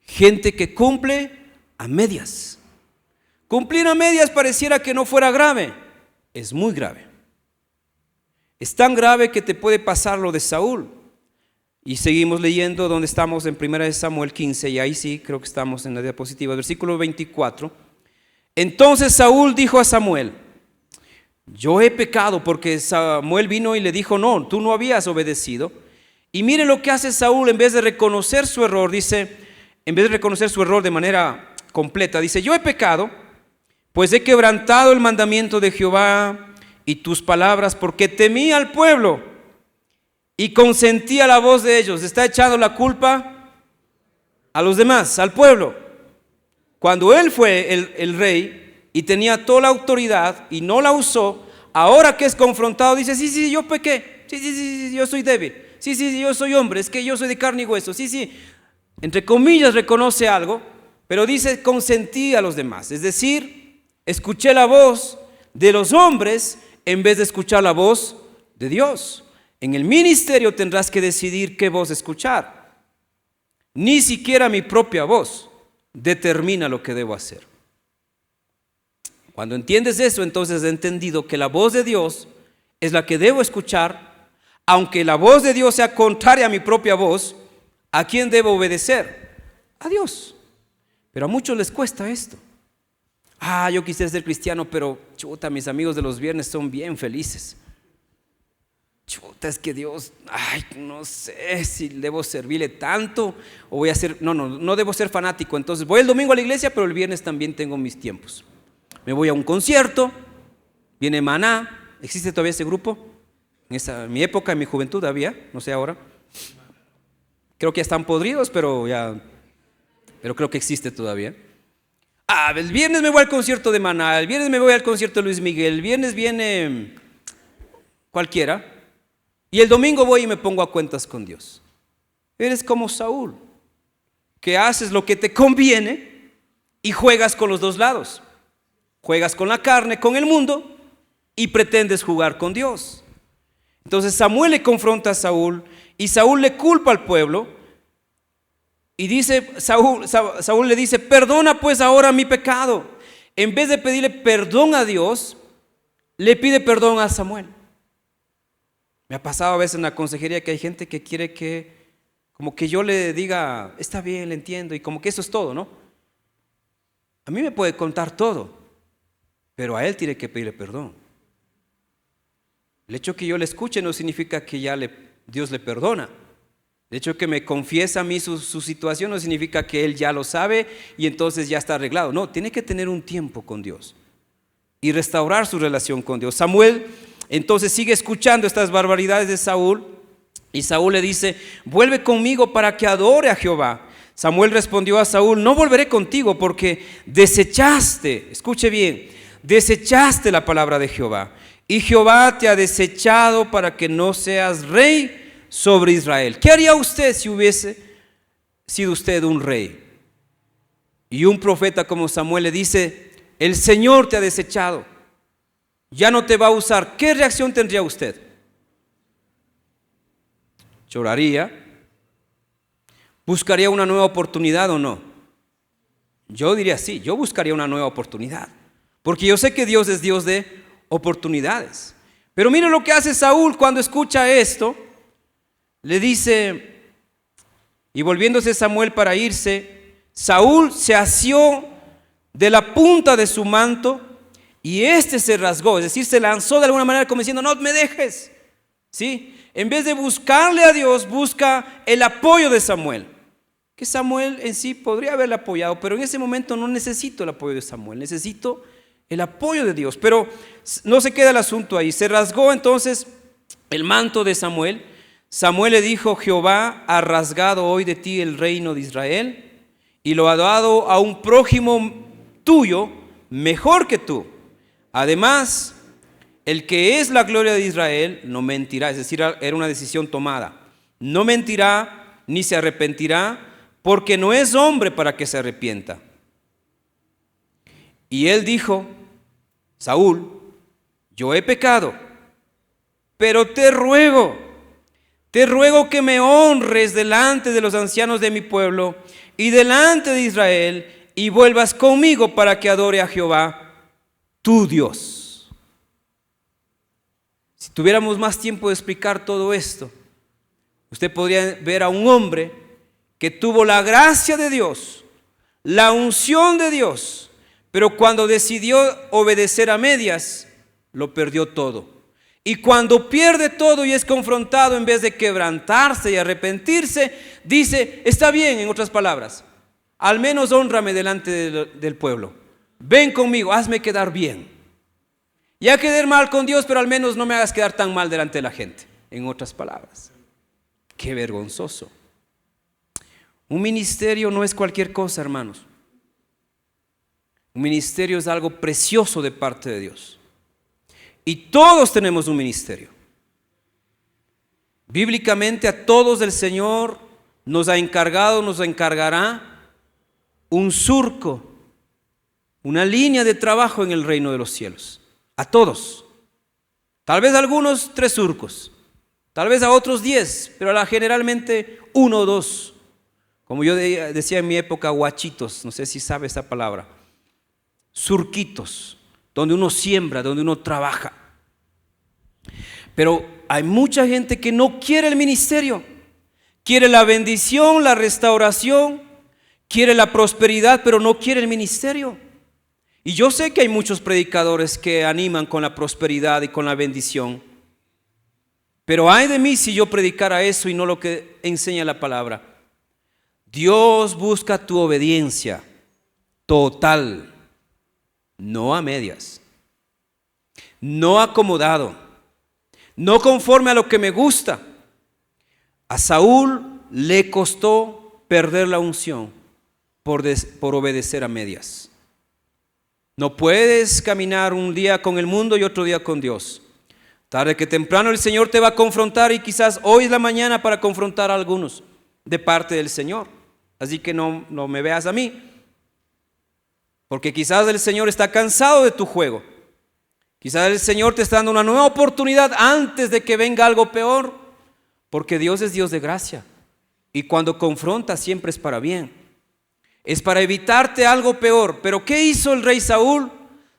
Gente que cumple a medias. Cumplir a medias pareciera que no fuera grave. Es muy grave. Es tan grave que te puede pasar lo de Saúl. Y seguimos leyendo donde estamos en 1 Samuel 15, y ahí sí creo que estamos en la diapositiva, versículo 24. Entonces Saúl dijo a Samuel, yo he pecado, porque Samuel vino y le dijo, no, tú no habías obedecido. Y mire lo que hace Saúl, en vez de reconocer su error, dice, en vez de reconocer su error de manera completa, dice, yo he pecado, pues he quebrantado el mandamiento de Jehová y tus palabras, porque temí al pueblo y consentí a la voz de ellos. Está echando la culpa a los demás, al pueblo. Cuando él fue el rey y tenía toda la autoridad y no la usó, ahora que es confrontado dice, sí, yo pequé, sí, yo soy débil, sí, yo soy hombre, es que yo soy de carne y hueso, sí, entre comillas reconoce algo, pero dice consentí a los demás, es decir, escuché la voz de los hombres en vez de escuchar la voz de Dios. En el ministerio tendrás que decidir qué voz escuchar. Ni siquiera mi propia voz determina lo que debo hacer. Cuando entiendes eso, entonces he entendido que la voz de Dios es la que debo escuchar, aunque la voz de Dios sea contraria a mi propia voz. ¿A quién debo obedecer? A Dios. Pero a muchos les cuesta esto. Yo quisiera ser cristiano, pero chuta, mis amigos de los viernes son bien felices. Chuta, es que Dios, no sé si debo servirle tanto o voy a ser, no debo ser fanático. Entonces voy el domingo a la iglesia, pero el viernes también tengo mis tiempos. Me voy a un concierto, viene Maná. ¿Existe todavía ese grupo? En mi época, en mi juventud había, no sé ahora. Creo que ya están podridos, pero creo que existe todavía. El viernes me voy al concierto de Maná, el viernes me voy al concierto de Luis Miguel, el viernes viene cualquiera, y el domingo voy y me pongo a cuentas con Dios. Eres como Saúl, que haces lo que te conviene y juegas con los dos lados. Juegas con la carne, con el mundo, y pretendes jugar con Dios. Entonces Samuel le confronta a Saúl, y Saúl le culpa al pueblo, y dice Saúl le dice, perdona pues ahora mi pecado. En vez de pedirle perdón a Dios, le pide perdón a Samuel. Me ha pasado a veces en la consejería que hay gente que quiere que, como que yo le diga, está bien, le entiendo, y como que eso es todo, ¿no? A mí me puede contar todo, pero a él tiene que pedirle perdón. El hecho que yo le escuche no significa que Dios le perdona. El hecho que me confiesa a mí su situación no significa que él ya lo sabe y entonces ya está arreglado. No, tiene que tener un tiempo con Dios y restaurar su relación con Dios. Samuel entonces sigue escuchando estas barbaridades de Saúl Y Saúl le dice: vuelve conmigo para que adore a Jehová. Samuel respondió a Saúl: no volveré contigo porque desechaste, escuche bien, desechaste la palabra de Jehová, y Jehová te ha desechado para que no seas rey sobre Israel. ¿Qué haría usted si hubiese sido usted un rey? Y un profeta como Samuel le dice: el Señor te ha desechado, ya no te va a usar. ¿Qué reacción tendría usted? ¿Lloraría? ¿Buscaría una nueva oportunidad o no? Yo diría sí, yo buscaría una nueva oportunidad, porque yo sé que Dios es Dios de oportunidades. Pero mire lo que hace Saúl cuando escucha esto. Le dice, y volviéndose Samuel para irse, Saúl se asió de la punta de su manto y éste se rasgó, es decir, se lanzó de alguna manera como diciendo: no me dejes, ¿sí? En vez de buscarle a Dios, busca el apoyo de Samuel, que Samuel en sí podría haberle apoyado, pero en ese momento no necesito el apoyo de Samuel, necesito el apoyo de Dios. Pero no se queda el asunto ahí. Se rasgó entonces el manto de Samuel. Samuel le dijo: Jehová ha rasgado hoy de ti el reino de Israel y lo ha dado a un prójimo tuyo mejor que tú. Además, el que es la gloria de Israel no mentirá, es decir, era una decisión tomada. No mentirá ni se arrepentirá, porque no es hombre para que se arrepienta. Y él dijo: Saúl, yo he pecado, pero te ruego que me honres delante de los ancianos de mi pueblo y delante de Israel, y vuelvas conmigo para que adore a Jehová, tu Dios. Si tuviéramos más tiempo de explicar todo esto, usted podría ver a un hombre que tuvo la gracia de Dios, la unción de Dios, pero cuando decidió obedecer a medias, lo perdió todo. Y cuando pierde todo y es confrontado, en vez de quebrantarse y arrepentirse, dice: está bien, en otras palabras, al menos hónrame delante del pueblo, ven conmigo, hazme quedar bien. Ya quedé mal con Dios, pero al menos no me hagas quedar tan mal delante de la gente. En otras palabras, qué vergonzoso. Un ministerio no es cualquier cosa, hermanos. Un ministerio es algo precioso de parte de Dios. Y todos tenemos un ministerio. Bíblicamente a todos el Señor nos ha encargado, nos encargará un surco, una línea de trabajo en el reino de los cielos. A todos. Tal vez a algunos 3 surcos, tal vez a otros 10, pero generalmente 1 o 2. Como yo decía en mi época, guachitos, no sé si sabe esa palabra. Surquitos, donde uno siembra, donde uno trabaja. Pero hay mucha gente que no quiere el ministerio, quiere la bendición, la restauración, quiere la prosperidad, pero no quiere el ministerio. Y yo sé que hay muchos predicadores que animan con la prosperidad y con la bendición, pero ay de mí si yo predicara eso y no lo que enseña la palabra. Dios busca tu obediencia total, no a medias, no acomodado, no conforme a lo que me gusta. A Saúl le costó perder la unción por obedecer a medias. No puedes caminar un día con el mundo y otro día con Dios. Tarde que temprano el Señor te va a confrontar, y quizás hoy es la mañana para confrontar a algunos de parte del Señor. Así que no me veas a mí, porque quizás el Señor está cansado de tu juego. Quizás el Señor te está dando una nueva oportunidad antes de que venga algo peor, porque Dios es Dios de gracia, y cuando confronta siempre es para bien. Es para evitarte algo peor. Pero ¿qué hizo el rey Saúl?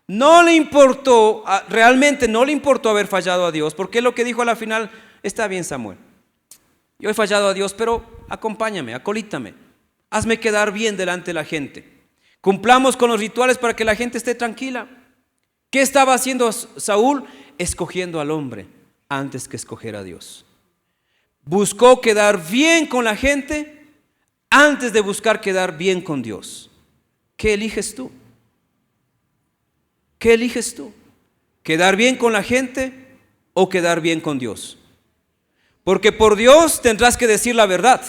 No le importó, realmente no le importó haber fallado a Dios, porque es lo que dijo a la final: está bien, Samuel, yo he fallado a Dios, pero acompáñame, acolítame, hazme quedar bien delante de la gente. Cumplamos con los rituales para que la gente esté tranquila. ¿Qué estaba haciendo Saúl? Escogiendo al hombre antes que escoger a Dios. Buscó quedar bien con la gente antes de buscar quedar bien con Dios. ¿Qué eliges tú? ¿Qué eliges tú? ¿Quedar bien con la gente o quedar bien con Dios? Porque por Dios tendrás que decir la verdad.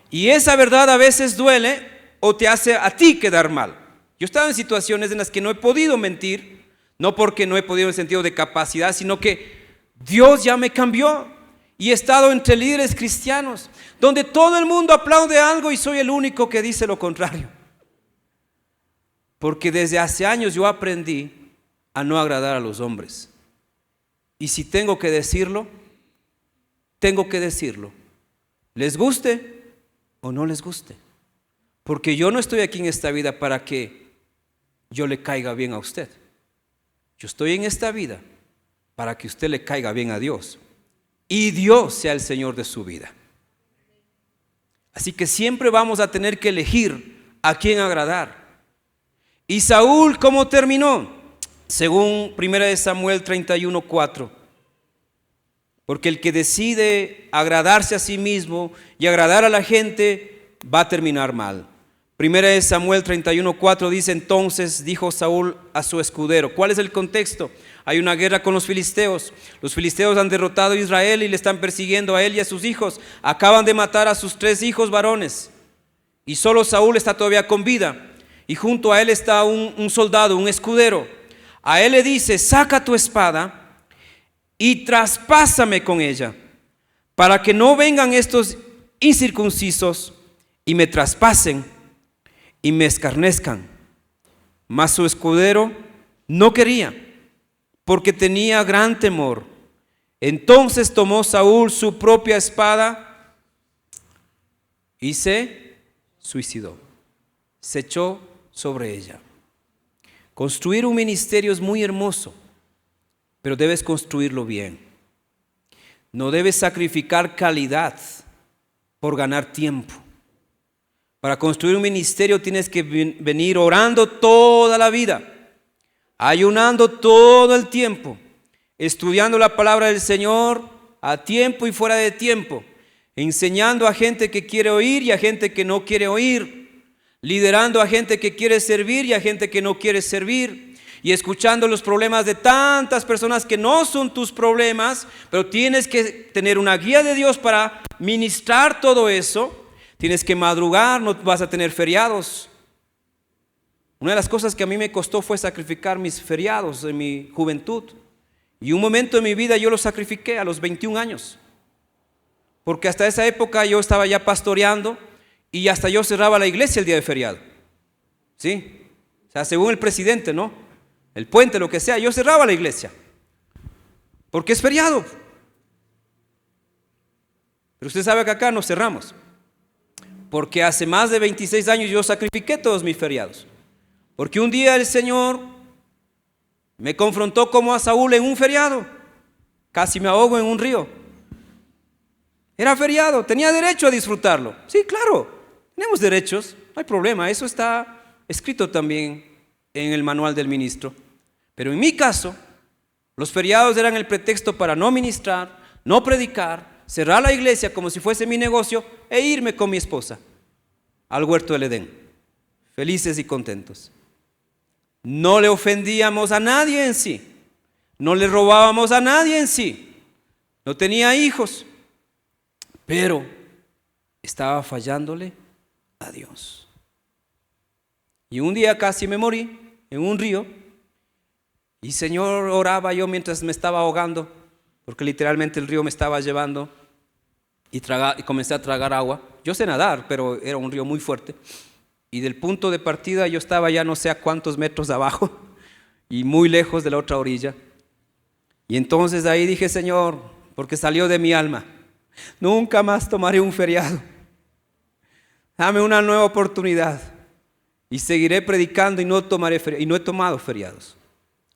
Y esa verdad a veces duele o te hace a ti quedar mal. Yo he estado en situaciones en las que no he podido mentir, no porque no he podido en el sentido de capacidad, sino que Dios ya me cambió. Y he estado entre líderes cristianos, donde todo el mundo aplaude algo y soy el único que dice lo contrario. Porque desde hace años yo aprendí a no agradar a los hombres. Y si tengo que decirlo, tengo que decirlo. Les guste o no les guste. Porque yo no estoy aquí en esta vida para que yo le caiga bien a usted. Yo estoy en esta vida para que usted le caiga bien a Dios. Y Dios sea el Señor de su vida. Así que siempre vamos a tener que elegir a quién agradar. ¿Y Saúl cómo terminó? Según 1 Samuel 31:4. Porque el que decide agradarse a sí mismo y agradar a la gente va a terminar mal. 1 Samuel 31:4 dice: entonces dijo Saúl a su escudero. ¿Cuál es el contexto? Hay una guerra con los filisteos. Los filisteos han derrotado a Israel y le están persiguiendo a él y a sus hijos. Acaban de matar a sus 3 hijos varones. Y solo Saúl está todavía con vida. Y junto a él está un soldado, un escudero. A él le dice: saca tu espada y traspásame con ella, para que no vengan estos incircuncisos y me traspasen y me escarnezcan. Mas su escudero no quería, porque tenía gran temor. Entonces tomó Saúl su propia espada y se suicidó. Se echó sobre ella. Construir un ministerio es muy hermoso, pero debes construirlo bien. No debes sacrificar calidad por ganar tiempo. Para construir un ministerio tienes que venir orando toda la vida, ayunando todo el tiempo, estudiando la palabra del Señor a tiempo y fuera de tiempo, enseñando a gente que quiere oír y a gente que no quiere oír, liderando a gente que quiere servir y a gente que no quiere servir, y escuchando los problemas de tantas personas que no son tus problemas, pero tienes que tener una guía de Dios para ministrar todo eso. Tienes que madrugar, no vas a tener feriados. Una de las cosas que a mí me costó fue sacrificar mis feriados en mi juventud. Y un momento en mi vida yo los sacrifiqué a los 21 años. Porque hasta esa época yo estaba ya pastoreando y hasta yo cerraba la iglesia el día de feriado. ¿Sí? O sea, según el presidente, ¿no? El puente, lo que sea, yo cerraba la iglesia. Porque es feriado. Pero usted sabe que acá no cerramos. Porque hace más de 26 años yo sacrifiqué todos mis feriados. Porque un día el Señor me confrontó como a Saúl en un feriado. Casi me ahogo en un río. Era feriado, tenía derecho a disfrutarlo. Sí, claro, tenemos derechos, no hay problema. Eso está escrito también en el manual del ministro. Pero en mi caso, los feriados eran el pretexto para no ministrar, no predicar, cerrar la iglesia como si fuese mi negocio e irme con mi esposa al huerto del Edén, felices y contentos. No le ofendíamos a nadie en sí, no le robábamos a nadie en sí, no tenía hijos, pero estaba fallándole a Dios. Y un día casi me morí en un río y Señor, oraba yo mientras me estaba ahogando, porque literalmente el río me estaba llevando y comencé a tragar agua. Yo sé nadar, pero era un río muy fuerte. Y del punto de partida yo estaba ya no sé a cuántos metros abajo y muy lejos de la otra orilla. Y entonces ahí dije: Señor, porque salió de mi alma, nunca más tomaré un feriado. Dame una nueva oportunidad y seguiré predicando y no tomaré feriados. Y no he tomado feriados.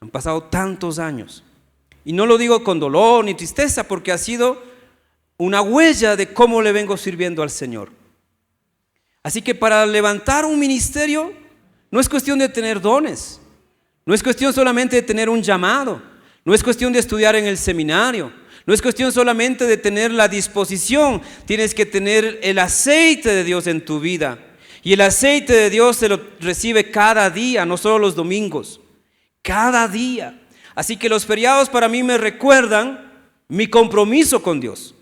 Han pasado tantos años. Y no lo digo con dolor ni tristeza, porque ha sido una huella de cómo le vengo sirviendo al Señor. Así que para levantar un ministerio no es cuestión de tener dones, no es cuestión solamente de tener un llamado, no es cuestión de estudiar en el seminario, no es cuestión solamente de tener la disposición. Tienes que tener el aceite de Dios en tu vida, y el aceite de Dios se lo recibe cada día, no solo los domingos, cada día. Así que los feriados para mí me recuerdan mi compromiso con Dios.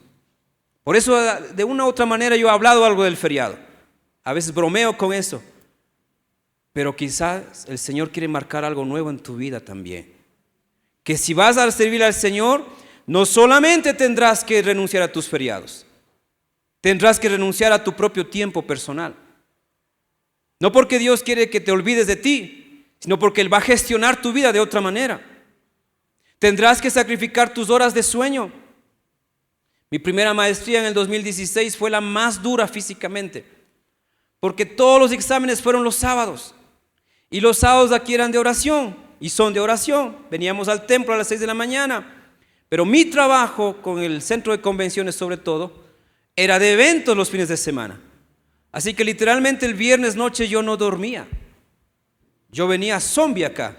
Por eso, de una u otra manera, yo he hablado algo del feriado. A veces bromeo con eso. Pero quizás el Señor quiere marcar algo nuevo en tu vida también. Que si vas a servir al Señor, no solamente tendrás que renunciar a tus feriados, tendrás que renunciar a tu propio tiempo personal. No porque Dios quiere que te olvides de ti, sino porque Él va a gestionar tu vida de otra manera. Tendrás que sacrificar tus horas de sueño. Mi primera maestría en el 2016 fue la más dura físicamente, porque todos los exámenes fueron los sábados. Y los sábados aquí eran de oración, y son de oración. Veníamos al templo a las 6 de la mañana. Pero mi trabajo con el centro de convenciones sobre todo, era de eventos los fines de semana. Así que literalmente el viernes noche yo no dormía. Yo venía zombie acá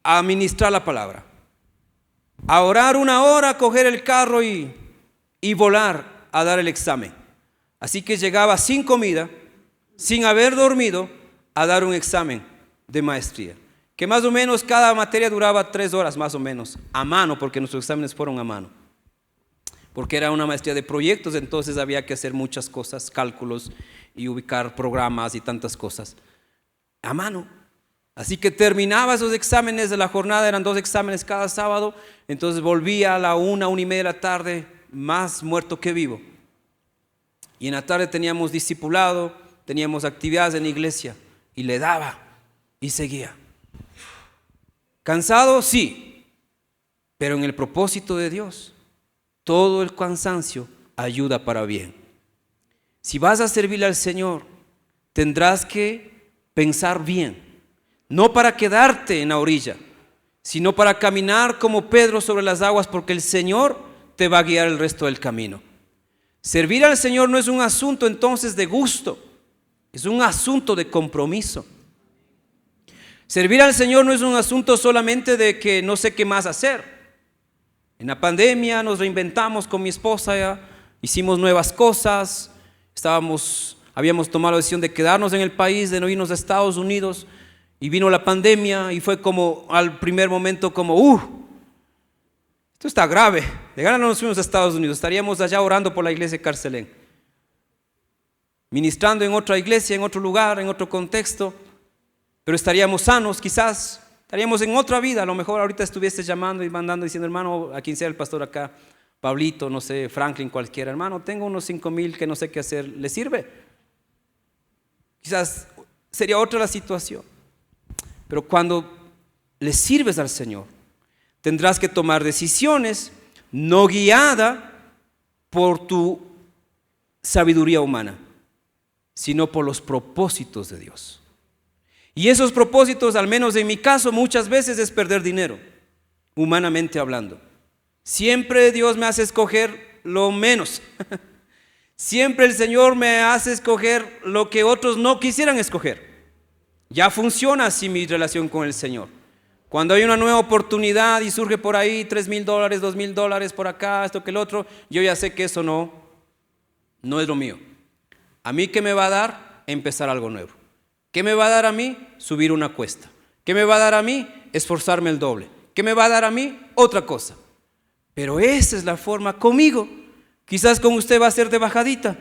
a ministrar la palabra, a orar 1 hora, a coger el carro y volar a dar el examen. Así que llegaba sin comida, sin haber dormido, a dar un examen de maestría, que más o menos cada materia duraba 3 horas más o menos, a mano, porque nuestros exámenes fueron a mano. Porque era una maestría de proyectos, entonces había que hacer muchas cosas, cálculos y ubicar programas y tantas cosas a mano. Así que terminaba esos exámenes de la jornada, eran 2 exámenes cada sábado, entonces volvía a la 1:30 de la tarde, más muerto que vivo. Y en la tarde teníamos discipulado, teníamos actividades en la iglesia, y le daba y seguía. ¿Cansado? Sí, pero en el propósito de Dios. Todo el cansancio ayuda para bien. Si vas a servirle al Señor, tendrás que pensar bien, no para quedarte en la orilla, sino para caminar como Pedro sobre las aguas, porque el Señor te va a guiar el resto del camino. Servir al Señor no es un asunto entonces de gusto, es un asunto de compromiso. Servir al Señor no es un asunto solamente de que no sé qué más hacer. En la pandemia nos reinventamos con mi esposa, hicimos nuevas cosas, habíamos tomado la decisión de quedarnos en el país, de no irnos a Estados Unidos, y vino la pandemia y fue como al primer momento como, esto está grave, de gana no nos fuimos a Estados Unidos, estaríamos allá orando por la iglesia de Carcelén, ministrando en otra iglesia, en otro lugar, en otro contexto, pero estaríamos sanos quizás. Estaríamos en otra vida, a lo mejor ahorita estuviese llamando y mandando diciendo, hermano, a quien sea el pastor acá, Pablito, no sé, Franklin, cualquiera, hermano, tengo unos 5,000 que no sé qué hacer, ¿le sirve? Quizás sería otra la situación, pero cuando le sirves al Señor, tendrás que tomar decisiones no guiada por tu sabiduría humana, sino por los propósitos de Dios. Y esos propósitos, al menos en mi caso, muchas veces es perder dinero, humanamente hablando. Siempre Dios me hace escoger lo menos. Siempre el Señor me hace escoger lo que otros no quisieran escoger. Ya funciona así mi relación con el Señor. Cuando hay una nueva oportunidad y surge por ahí $3,000, $2,000 por acá, esto que el otro, yo ya sé que eso no es lo mío. ¿A mí qué me va a dar? Empezar algo nuevo. ¿Qué me va a dar a mí? Subir una cuesta. ¿Qué me va a dar a mí? Esforzarme el doble. ¿Qué me va a dar a mí? Otra cosa. Pero esa es la forma conmigo. Quizás con usted va a ser de bajadita.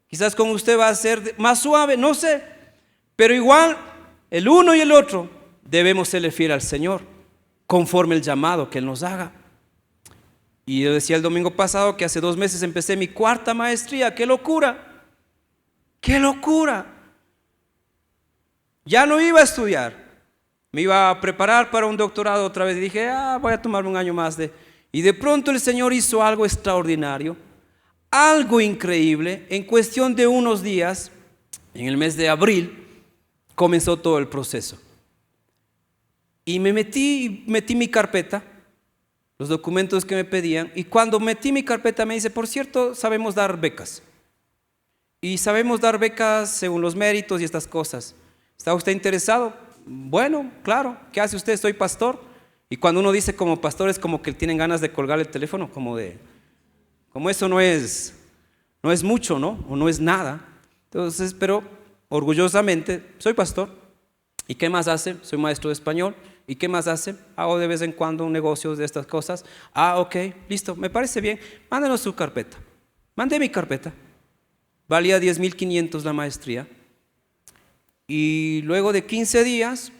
Quizás con usted va a ser más suave, no sé. Pero igual, el uno y el otro debemos serle fiel al Señor, conforme el llamado que Él nos haga. Y yo decía el domingo pasado que hace 2 meses empecé mi 4ª maestría. ¡Qué locura! ¡Qué locura! Ya no iba a estudiar, me iba a preparar para un doctorado otra vez y dije, voy a tomarme un año más y de pronto el Señor hizo algo extraordinario, algo increíble. En cuestión de unos días, en el mes de abril, comenzó todo el proceso. Y me metí mi carpeta, los documentos que me pedían, y cuando metí mi carpeta me dice, por cierto, sabemos dar becas. Y sabemos dar becas según los méritos y estas cosas. ¿Está usted interesado? Bueno, claro. ¿Qué hace usted? Soy pastor. Y cuando uno dice como pastor es como que tienen ganas de colgar el teléfono, como eso no es mucho, ¿no? O no es nada. Entonces, pero orgullosamente soy pastor. ¿Y qué más hace? Soy maestro de español ¿Y qué más hace? Hago de vez en cuando un negocio de estas cosas. Ok, listo, me parece bien. Mándenos su carpeta. Mandé mi carpeta. Valía 10,500 la maestría. Y luego de 15 días,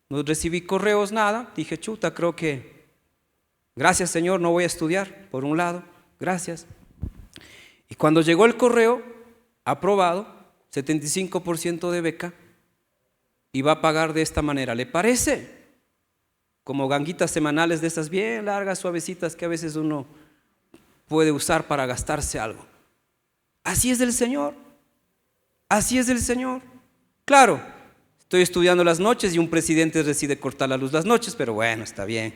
no recibí correos, nada. Dije, chuta, creo que, gracias Señor, no voy a estudiar, por un lado, gracias. Y cuando llegó el correo, aprobado, 75% de beca, y va a pagar de esta manera. ¿Le parece? Como ganguitas semanales de estas bien largas, suavecitas, que a veces uno puede usar para gastarse algo. Así es el Señor. Así es el Señor. Claro, estoy estudiando las noches y un presidente decide cortar la luz las noches, pero bueno, está bien.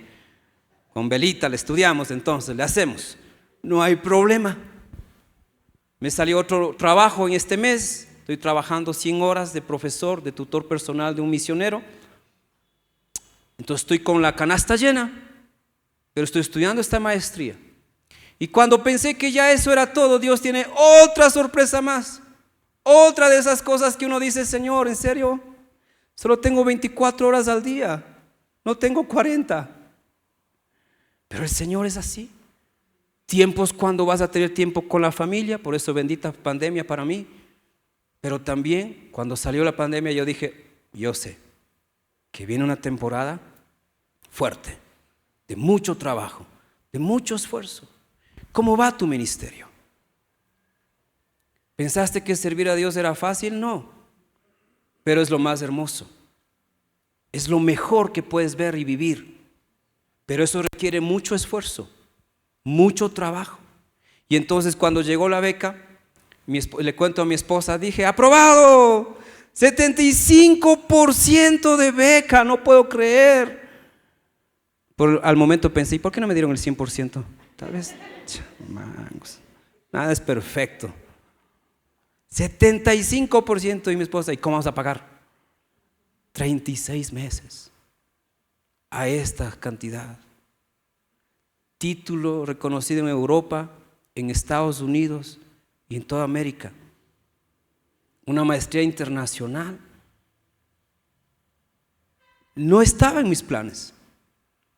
Con velita le estudiamos, entonces le hacemos. No hay problema. Me salió otro trabajo en este mes. Estoy trabajando 100 horas de profesor, de tutor personal de un misionero. Entonces estoy con la canasta llena, pero estoy estudiando esta maestría. Y cuando pensé que ya eso era todo, Dios tiene otra sorpresa más. Otra de esas cosas que uno dice, Señor, ¿en serio? Solo tengo 24 horas al día, no tengo 40. Pero el Señor es así. Tiempos cuando vas a tener tiempo con la familia, por eso bendita pandemia para mí. Pero también cuando salió la pandemia yo dije, yo sé que viene una temporada fuerte, de mucho trabajo, de mucho esfuerzo. ¿Cómo va tu ministerio? ¿Pensaste que servir a Dios era fácil? No, pero es lo más hermoso. Es lo mejor que puedes ver y vivir. Pero eso requiere mucho esfuerzo, mucho trabajo. Y entonces cuando llegó la beca, le cuento a mi esposa, dije, ¡aprobado! 75% de beca, no puedo creer. Al momento pensé, ¿y por qué no me dieron el 100%? Tal vez, mangos, nada es perfecto. 75%. Y mi esposa, ¿y cómo vamos a pagar? 36 meses a esta cantidad. Título reconocido en Europa, en Estados Unidos y en toda América. Una maestría internacional. No estaba en mis planes.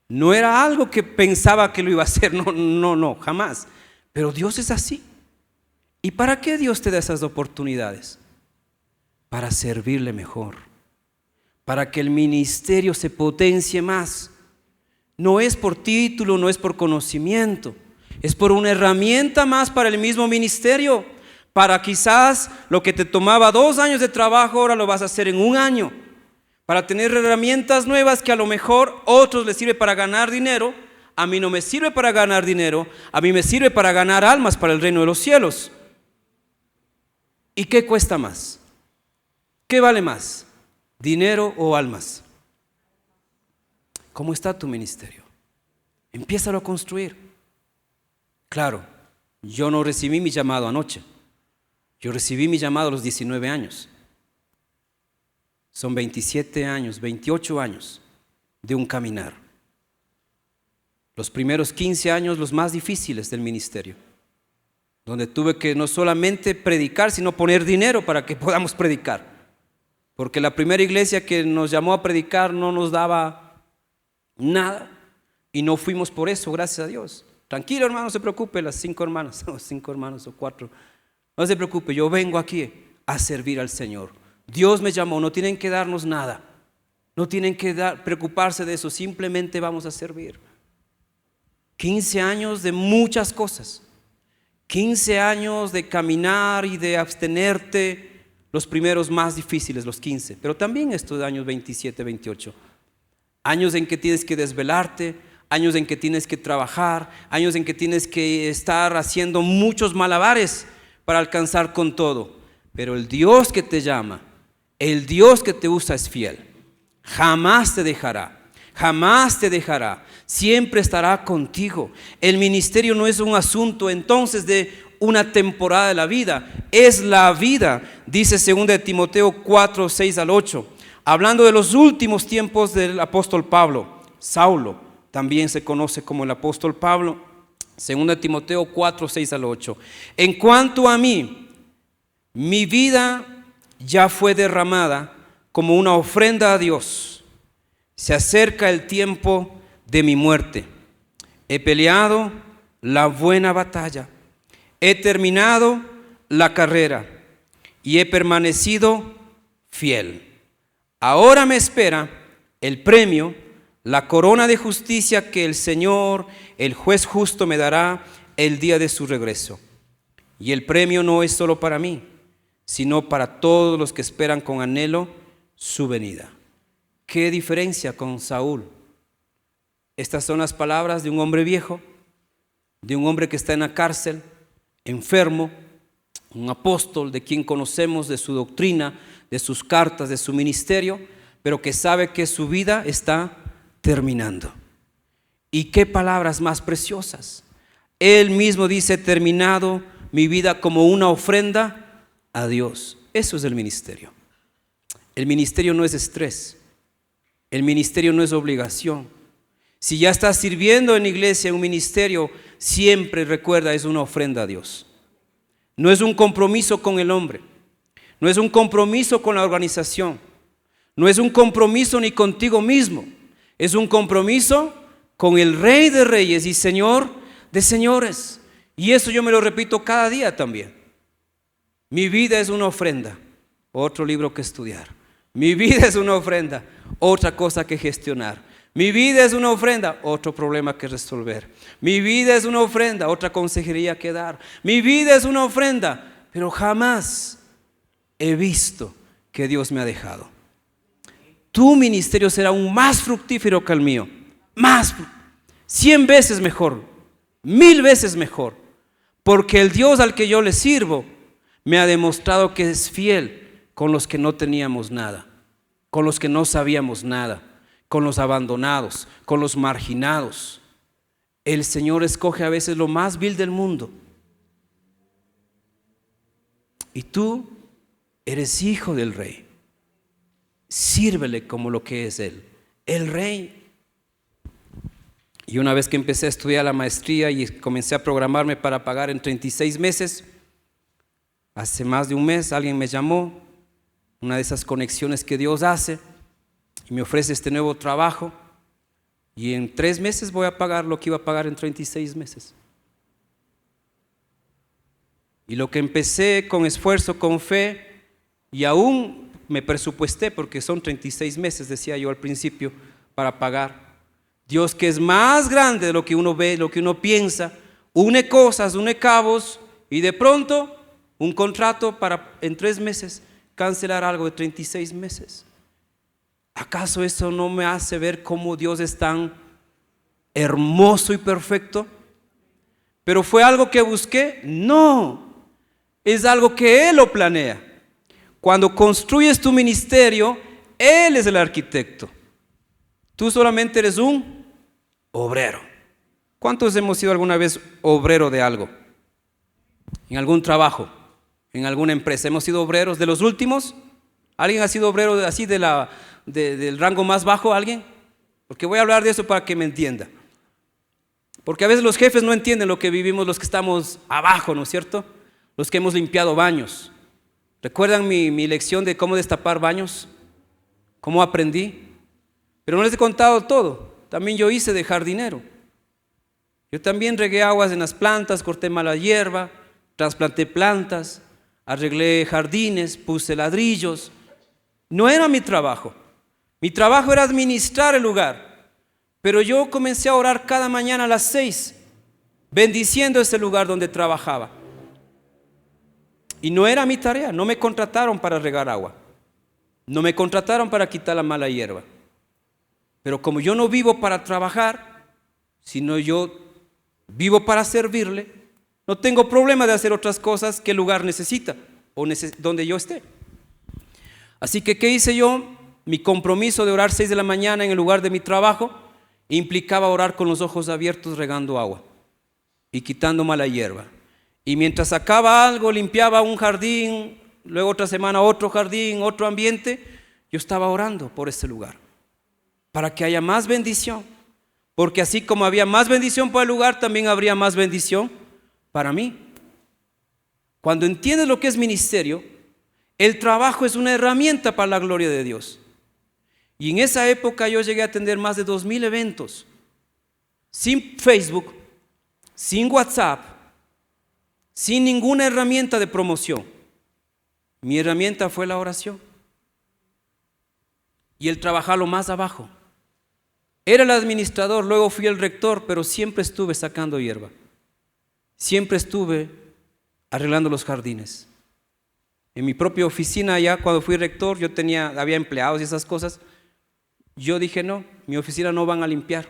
No era algo que pensaba que lo iba a hacer. No, jamás. Pero Dios es así. ¿Y para qué Dios te da esas oportunidades? Para servirle mejor. Para que el ministerio se potencie más. No es por título, no es por conocimiento. Es por una herramienta más para el mismo ministerio. Para quizás lo que te tomaba 2 años de trabajo, ahora lo vas a hacer en 1 año. Para tener herramientas nuevas que a lo mejor a otros les sirve para ganar dinero. A mí no me sirve para ganar dinero. A mí me sirve para ganar almas para el reino de los cielos. ¿Y qué cuesta más? ¿Qué vale más? ¿Dinero o almas? ¿Cómo está tu ministerio? Empiézalo a construir. Claro, yo no recibí mi llamado anoche. Yo recibí mi llamado a los 19 años. Son 27 años, 28 años de un caminar. Los primeros 15 años los más difíciles del ministerio, donde tuve que no solamente predicar, sino poner dinero para que podamos predicar. Porque la primera iglesia que nos llamó a predicar no nos daba nada y no fuimos por eso, gracias a Dios. Tranquilo, hermano, no se preocupe, las 5 hermanas, o 5 hermanos o 4. No se preocupe, yo vengo aquí a servir al Señor. Dios me llamó, no tienen que darnos nada. No tienen que preocuparse de eso, simplemente vamos a servir. 15 años de muchas cosas. 15 años de caminar y de abstenerte, los primeros más difíciles, los 15, pero también estos años 27, 28. Años en que tienes que desvelarte, años en que tienes que trabajar, años en que tienes que estar haciendo muchos malabares para alcanzar con todo. Pero el Dios que te llama, el Dios que te usa es fiel. Jamás te dejará, jamás te dejará. Siempre estará contigo. El ministerio no es un asunto entonces de una temporada de la vida, es la vida. Dice 2 Timoteo 4, 6 al 8, hablando de los últimos tiempos del apóstol Pablo. Saulo también se conoce como el apóstol Pablo. 2 Timoteo 4, 6 al 8. En cuanto a mí, mi vida ya fue derramada como una ofrenda a Dios, Se acerca el tiempo de mi muerte. He peleado la buena batalla. He terminado la carrera y he permanecido fiel. Ahora me espera el premio, la corona de justicia que el Señor, el juez justo, me dará el día de su regreso. Y el premio no es solo para mí, sino para todos los que esperan con anhelo su venida. ¿Qué diferencia con Saúl? Estas son las palabras de un hombre viejo, de un hombre que está en la cárcel, enfermo, un apóstol de quien conocemos de su doctrina, de sus cartas, de su ministerio, pero que sabe que su vida está terminando. Y qué palabras más preciosas. Él mismo dice: terminado mi vida como una ofrenda a Dios. Eso es el ministerio. El ministerio no es estrés. El ministerio no es obligación. Si ya estás sirviendo en iglesia, en un ministerio, siempre recuerda, es una ofrenda a Dios. No es un compromiso con el hombre. No es un compromiso con la organización. No es un compromiso ni contigo mismo. Es un compromiso con el Rey de Reyes y Señor de Señores. Y eso yo me lo repito cada día también. Mi vida es una ofrenda. Otro libro que estudiar. Mi vida es una ofrenda. Otra cosa que gestionar. Mi vida es una ofrenda, otro problema que resolver. Mi vida es una ofrenda, otra consejería que dar. Mi vida es una ofrenda, pero jamás he visto que Dios me ha dejado. Tu ministerio será aún más fructífero que el mío, 100 veces mejor, 1000 veces mejor, porque el Dios al que yo le sirvo me ha demostrado que es fiel con los que no teníamos nada, con los que no sabíamos nada, con los abandonados, con los marginados. El Señor escoge a veces lo más vil del mundo. Y tú eres hijo del Rey. Sírvele como lo que es Él, el Rey. Y una vez que empecé a estudiar la maestría y comencé a programarme para pagar en 36 meses, hace más de un mes alguien me llamó, una de esas conexiones que Dios hace, y me ofrece este nuevo trabajo, y en 3 meses voy a pagar lo que iba a pagar en 36 meses. Y lo que empecé con esfuerzo, con fe, y aún me presupuesté, porque son 36 meses, decía yo al principio, para pagar. Dios, que es más grande de lo que uno ve, lo que uno piensa, une cosas, une cabos, y de pronto un contrato para en 3 meses cancelar algo de 36 meses. ¿Acaso eso no me hace ver cómo Dios es tan hermoso y perfecto? ¿Pero fue algo que busqué? No, es algo que Él lo planea. Cuando construyes tu ministerio, Él es el arquitecto. Tú solamente eres un obrero. ¿Cuántos hemos sido alguna vez obrero de algo? En algún trabajo, en alguna empresa. ¿Hemos sido obreros de los últimos? ¿Alguien ha sido obrero así del rango más bajo? ¿Alguien? Porque voy a hablar de eso para que me entienda. Porque a veces los jefes no entienden lo que vivimos los que estamos abajo, ¿no es cierto? Los que hemos limpiado baños. ¿Recuerdan mi lección de cómo destapar baños? ¿Cómo aprendí? Pero no les he contado todo. También yo hice de jardinero. Yo también regué aguas en las plantas, corté mala hierba, trasplanté plantas, arreglé jardines, puse ladrillos. No era mi trabajo. Mi trabajo era administrar el lugar. Pero yo comencé a orar cada mañana a las 6, bendiciendo ese lugar donde trabajaba. Y no era mi tarea, no me contrataron para regar agua. No me contrataron para quitar la mala hierba. Pero como yo no vivo para trabajar, sino yo vivo para servirle, no tengo problema de hacer otras cosas que el lugar necesita o donde yo esté. Así que, ¿qué hice yo? Mi compromiso de orar 6 de la mañana en el lugar de mi trabajo implicaba orar con los ojos abiertos regando agua y quitando mala hierba. Y mientras sacaba algo, limpiaba un jardín, luego otra semana otro jardín, otro ambiente, yo estaba orando por ese lugar para que haya más bendición, porque así como había más bendición para el lugar, también habría más bendición para mí. Cuando entiendes lo que es ministerio, el trabajo es una herramienta para la gloria de Dios. Y en esa época yo llegué a atender más de 2000 eventos, sin Facebook, sin WhatsApp, sin ninguna herramienta de promoción. Mi herramienta fue la oración y el trabajar lo más abajo. Era el administrador, luego fui el rector, pero siempre estuve sacando hierba. Siempre estuve arreglando los jardines. En mi propia oficina, ya cuando fui rector, había empleados y esas cosas. Yo dije, no, mi oficina no van a limpiar.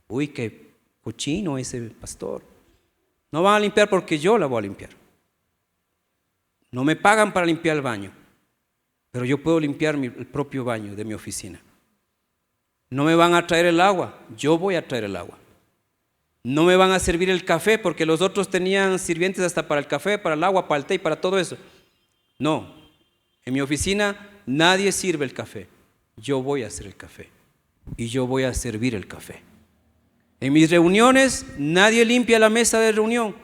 Uy, qué cochino ese pastor. No van a limpiar porque yo la voy a limpiar. No me pagan para limpiar el baño, pero yo puedo limpiar el propio baño de mi oficina. No me van a traer el agua, yo voy a traer el agua. No me van a servir el café porque los otros tenían sirvientes hasta para el café, para el agua, para el té y para todo eso. No, en mi oficina nadie sirve el café. Yo voy a hacer el café y yo voy a servir el café. En mis reuniones nadie limpia la mesa de reunión.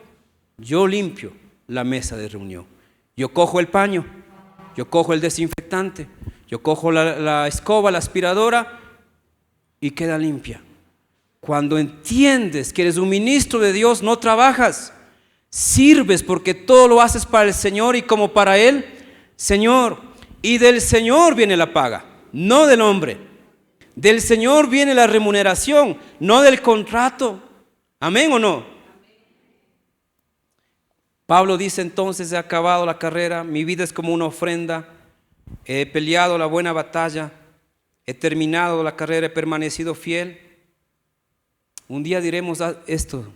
Yo limpio la mesa de reunión. Yo cojo el paño, yo cojo el desinfectante, yo cojo la escoba, la aspiradora y queda limpia. Cuando entiendes que eres un ministro de Dios, no trabajas, sirves porque todo lo haces para el Señor y como para Él, Señor. Y del Señor viene la paga, no del hombre. Del Señor viene la remuneración, no del contrato. ¿Amén o no? Pablo dice entonces, he acabado la carrera, mi vida es como una ofrenda, he peleado la buena batalla, he terminado la carrera, he permanecido fiel. Un día diremos esto,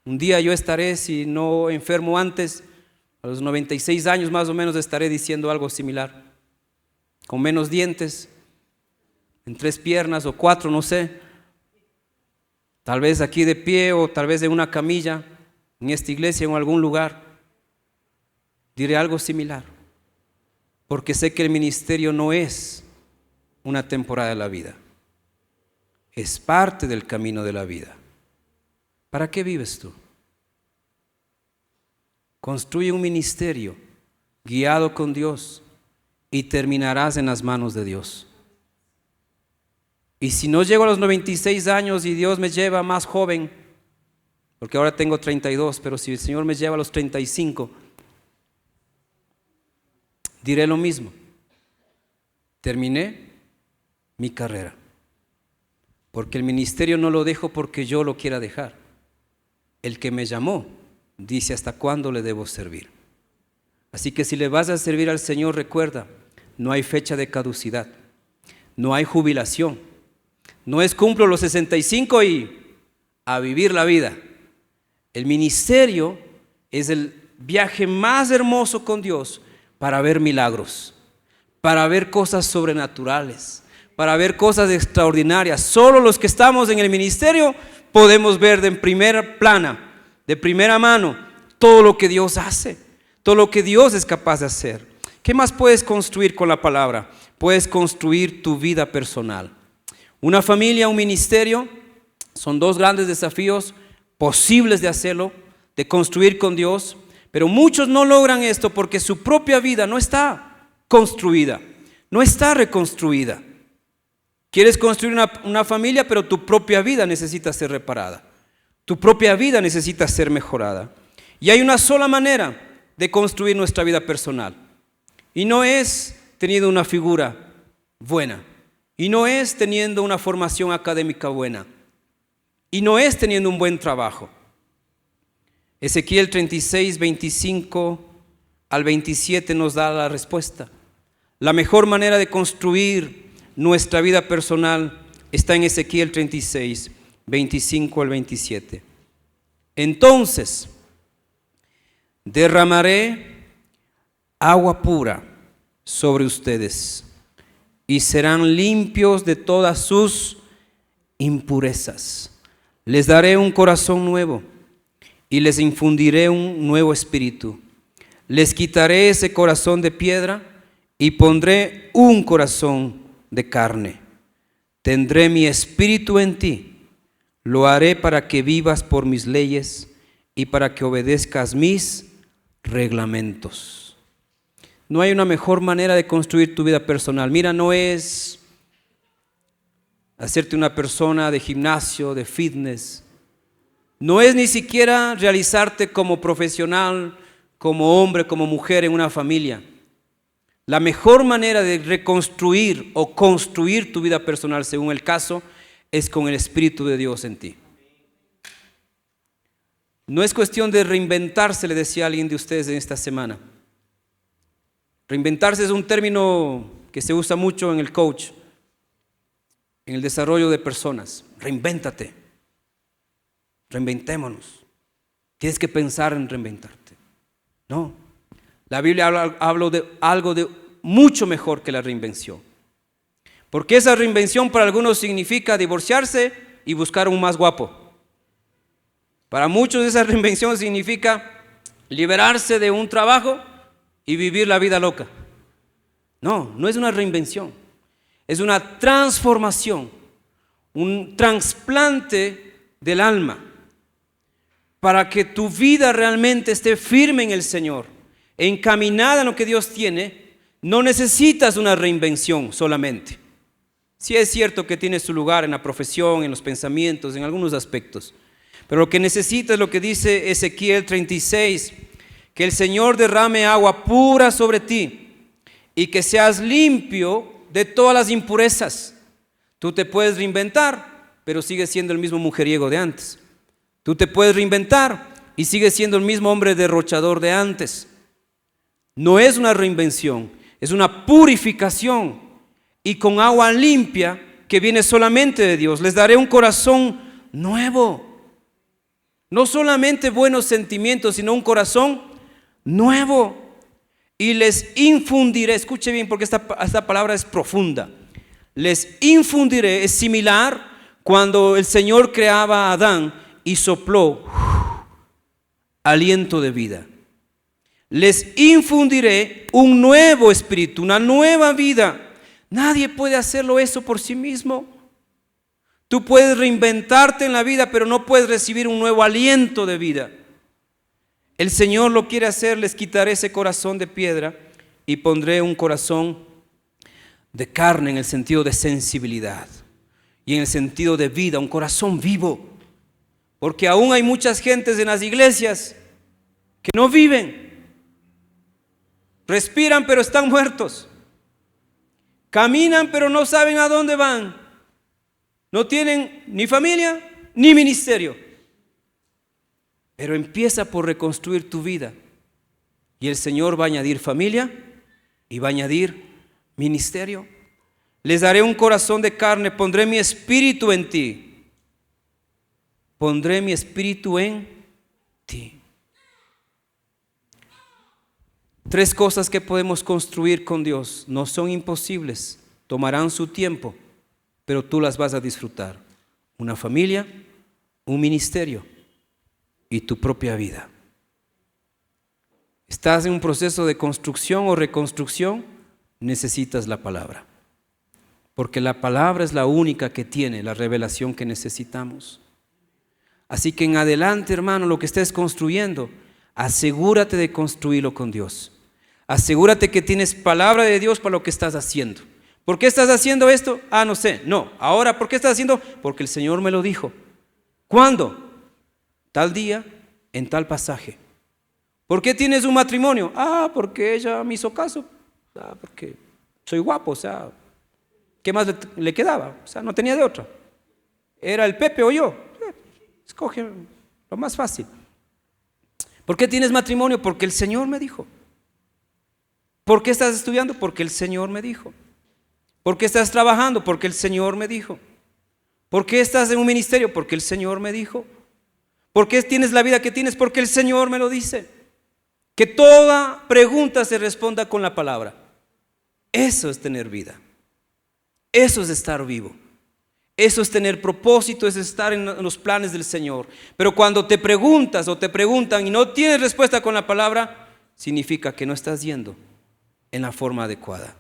un día yo estaré, si no enfermo antes, a los 96 años más o menos estaré diciendo algo similar, con menos dientes, en 3 piernas o 4, no sé, tal vez aquí de pie o tal vez en una camilla, en esta iglesia o en algún lugar, diré algo similar, porque sé que el ministerio no es una temporada de la vida, es parte del camino de la vida. ¿Para qué vives tú? Construye un ministerio guiado con Dios y terminarás en las manos de Dios. Y si no llego a los 96 años y Dios me lleva más joven, porque ahora tengo 32, pero si el Señor me lleva a los 35, diré lo mismo. Terminé mi carrera. Porque el ministerio no lo dejo porque yo lo quiera dejar. El que me llamó dice hasta cuándo le debo servir. Así que si le vas a servir al Señor, recuerda, no hay fecha de caducidad, no hay jubilación, no es cumplo los 65 y a vivir la vida. El ministerio es el viaje más hermoso con Dios para ver milagros, para ver cosas sobrenaturales, para ver cosas extraordinarias. Solo los que estamos en el ministerio podemos ver de primera plana, de primera mano, todo lo que Dios hace, todo lo que Dios es capaz de hacer. ¿Qué más puedes construir con la palabra? Puedes construir tu vida personal. Una familia, un ministerio, son 2 grandes desafíos posibles de hacerlo, de construir con Dios, pero muchos no logran esto porque su propia vida no está construida, no está reconstruida. Quieres construir una familia, pero tu propia vida necesita ser reparada. Tu propia vida necesita ser mejorada. Y hay una sola manera de construir nuestra vida personal. Y no es teniendo una figura buena. Y no es teniendo una formación académica buena. Y no es teniendo un buen trabajo. Ezequiel 36, 25 al 27 nos da la respuesta. La mejor manera de construir nuestra vida personal está en Ezequiel 36, 25 al 27. Entonces, derramaré agua pura sobre ustedes y serán limpios de todas sus impurezas. Les daré un corazón nuevo y les infundiré un nuevo espíritu. Les quitaré ese corazón de piedra y pondré un corazón de carne. Tendré mi espíritu en ti, lo haré para que vivas por mis leyes y para que obedezcas mis reglamentos. No hay una mejor manera de construir tu vida personal. Mira, no es hacerte una persona de gimnasio, de fitness. No es ni siquiera realizarte como profesional, como hombre, como mujer en una familia. La mejor manera de reconstruir o construir tu vida personal, según el caso, es con el Espíritu de Dios en ti. No es cuestión de reinventarse, le decía a alguien de ustedes en esta semana. Reinventarse es un término que se usa mucho en el coach, en el desarrollo de personas. Reinvéntate. Reinventémonos. Tienes que pensar en reinventarte. No. La Biblia habla de algo de mucho mejor que la reinvención. Porque esa reinvención para algunos significa divorciarse y buscar un más guapo. Para muchos esa reinvención significa liberarse de un trabajo y vivir la vida loca. No, no es una reinvención. Es una transformación, un trasplante del alma para que tu vida realmente esté firme en el Señor, encaminada en lo que Dios tiene. No necesitas una reinvención solamente. Sí es cierto que tiene su lugar en la profesión, en los pensamientos, en algunos aspectos. Pero lo que necesitas es lo que dice Ezequiel 36, que el Señor derrame agua pura sobre ti y que seas limpio de todas las impurezas. Tú te puedes reinventar, pero sigues siendo el mismo mujeriego de antes. Tú te puedes reinventar y sigues siendo el mismo hombre derrochador de antes. No es una reinvención, es una purificación y con agua limpia que viene solamente de Dios. Les daré un corazón nuevo. No solamente buenos sentimientos, sino un corazón nuevo. Y les infundiré, escuche bien porque esta palabra es profunda. Les infundiré, es similar cuando el Señor creaba a Adán y sopló aliento de vida. Les infundiré un nuevo espíritu, una nueva vida. Nadie puede hacerlo eso por sí mismo. Tú puedes reinventarte en la vida, pero no puedes recibir un nuevo aliento de vida. El Señor lo quiere hacer. Les quitaré ese corazón de piedra y pondré un corazón de carne en el sentido de sensibilidad y en el sentido de vida, un corazón vivo. Porque aún hay muchas gentes en las iglesias que no viven, respiran pero están muertos, caminan pero no saben a dónde van, no tienen ni familia ni ministerio. Pero empieza por reconstruir tu vida y el Señor va a añadir familia y va a añadir ministerio. Les daré un corazón de carne, pondré mi espíritu en ti. Pondré mi espíritu en ti. 3 cosas que podemos construir con Dios. No son imposibles, tomarán su tiempo, pero tú las vas a disfrutar. Una familia, un ministerio y tu propia vida. ¿Estás en un proceso de construcción o reconstrucción? Necesitas la palabra. Porque la palabra es la única que tiene la revelación que necesitamos. Así que en adelante, hermano, lo que estés construyendo, asegúrate de construirlo con Dios. Asegúrate que tienes palabra de Dios para lo que estás haciendo. ¿Por qué estás haciendo esto? No sé. No. Ahora, ¿por qué estás haciendo? Porque el Señor me lo dijo. ¿Cuándo? Tal día, en tal pasaje. ¿Por qué tienes un matrimonio? Porque ella me hizo caso. Porque soy guapo, ¿qué más le quedaba? No tenía de otra. Era el Pepe o yo. Escoge lo más fácil. ¿Por qué tienes matrimonio? Porque el Señor me dijo. ¿Por qué estás estudiando? Porque el Señor me dijo. ¿Por qué estás trabajando? Porque el Señor me dijo. ¿Por qué estás en un ministerio? Porque el Señor me dijo. ¿Por qué tienes la vida que tienes? Porque el Señor me lo dice. Que toda pregunta se responda con la palabra. Eso es tener vida. Eso es estar vivo. Eso es tener propósito, es estar en los planes del Señor. Pero cuando te preguntas o te preguntan y no tienes respuesta con la palabra, significa que no estás yendo en la forma adecuada.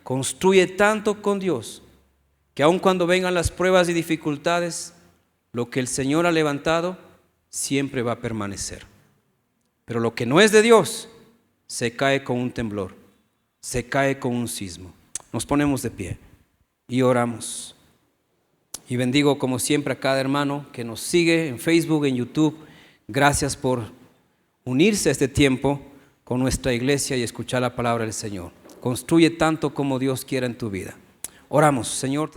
Construye tanto con Dios que aun cuando vengan las pruebas y dificultades, lo que el Señor ha levantado siempre va a permanecer. Pero lo que no es de Dios se cae con un temblor, se cae con un sismo. Nos ponemos de pie y oramos. Y bendigo como siempre a cada hermano que nos sigue en Facebook, en YouTube. Gracias por unirse a este tiempo con nuestra iglesia y escuchar la palabra del Señor. Construye tanto como Dios quiera en tu vida. Oramos, Señor.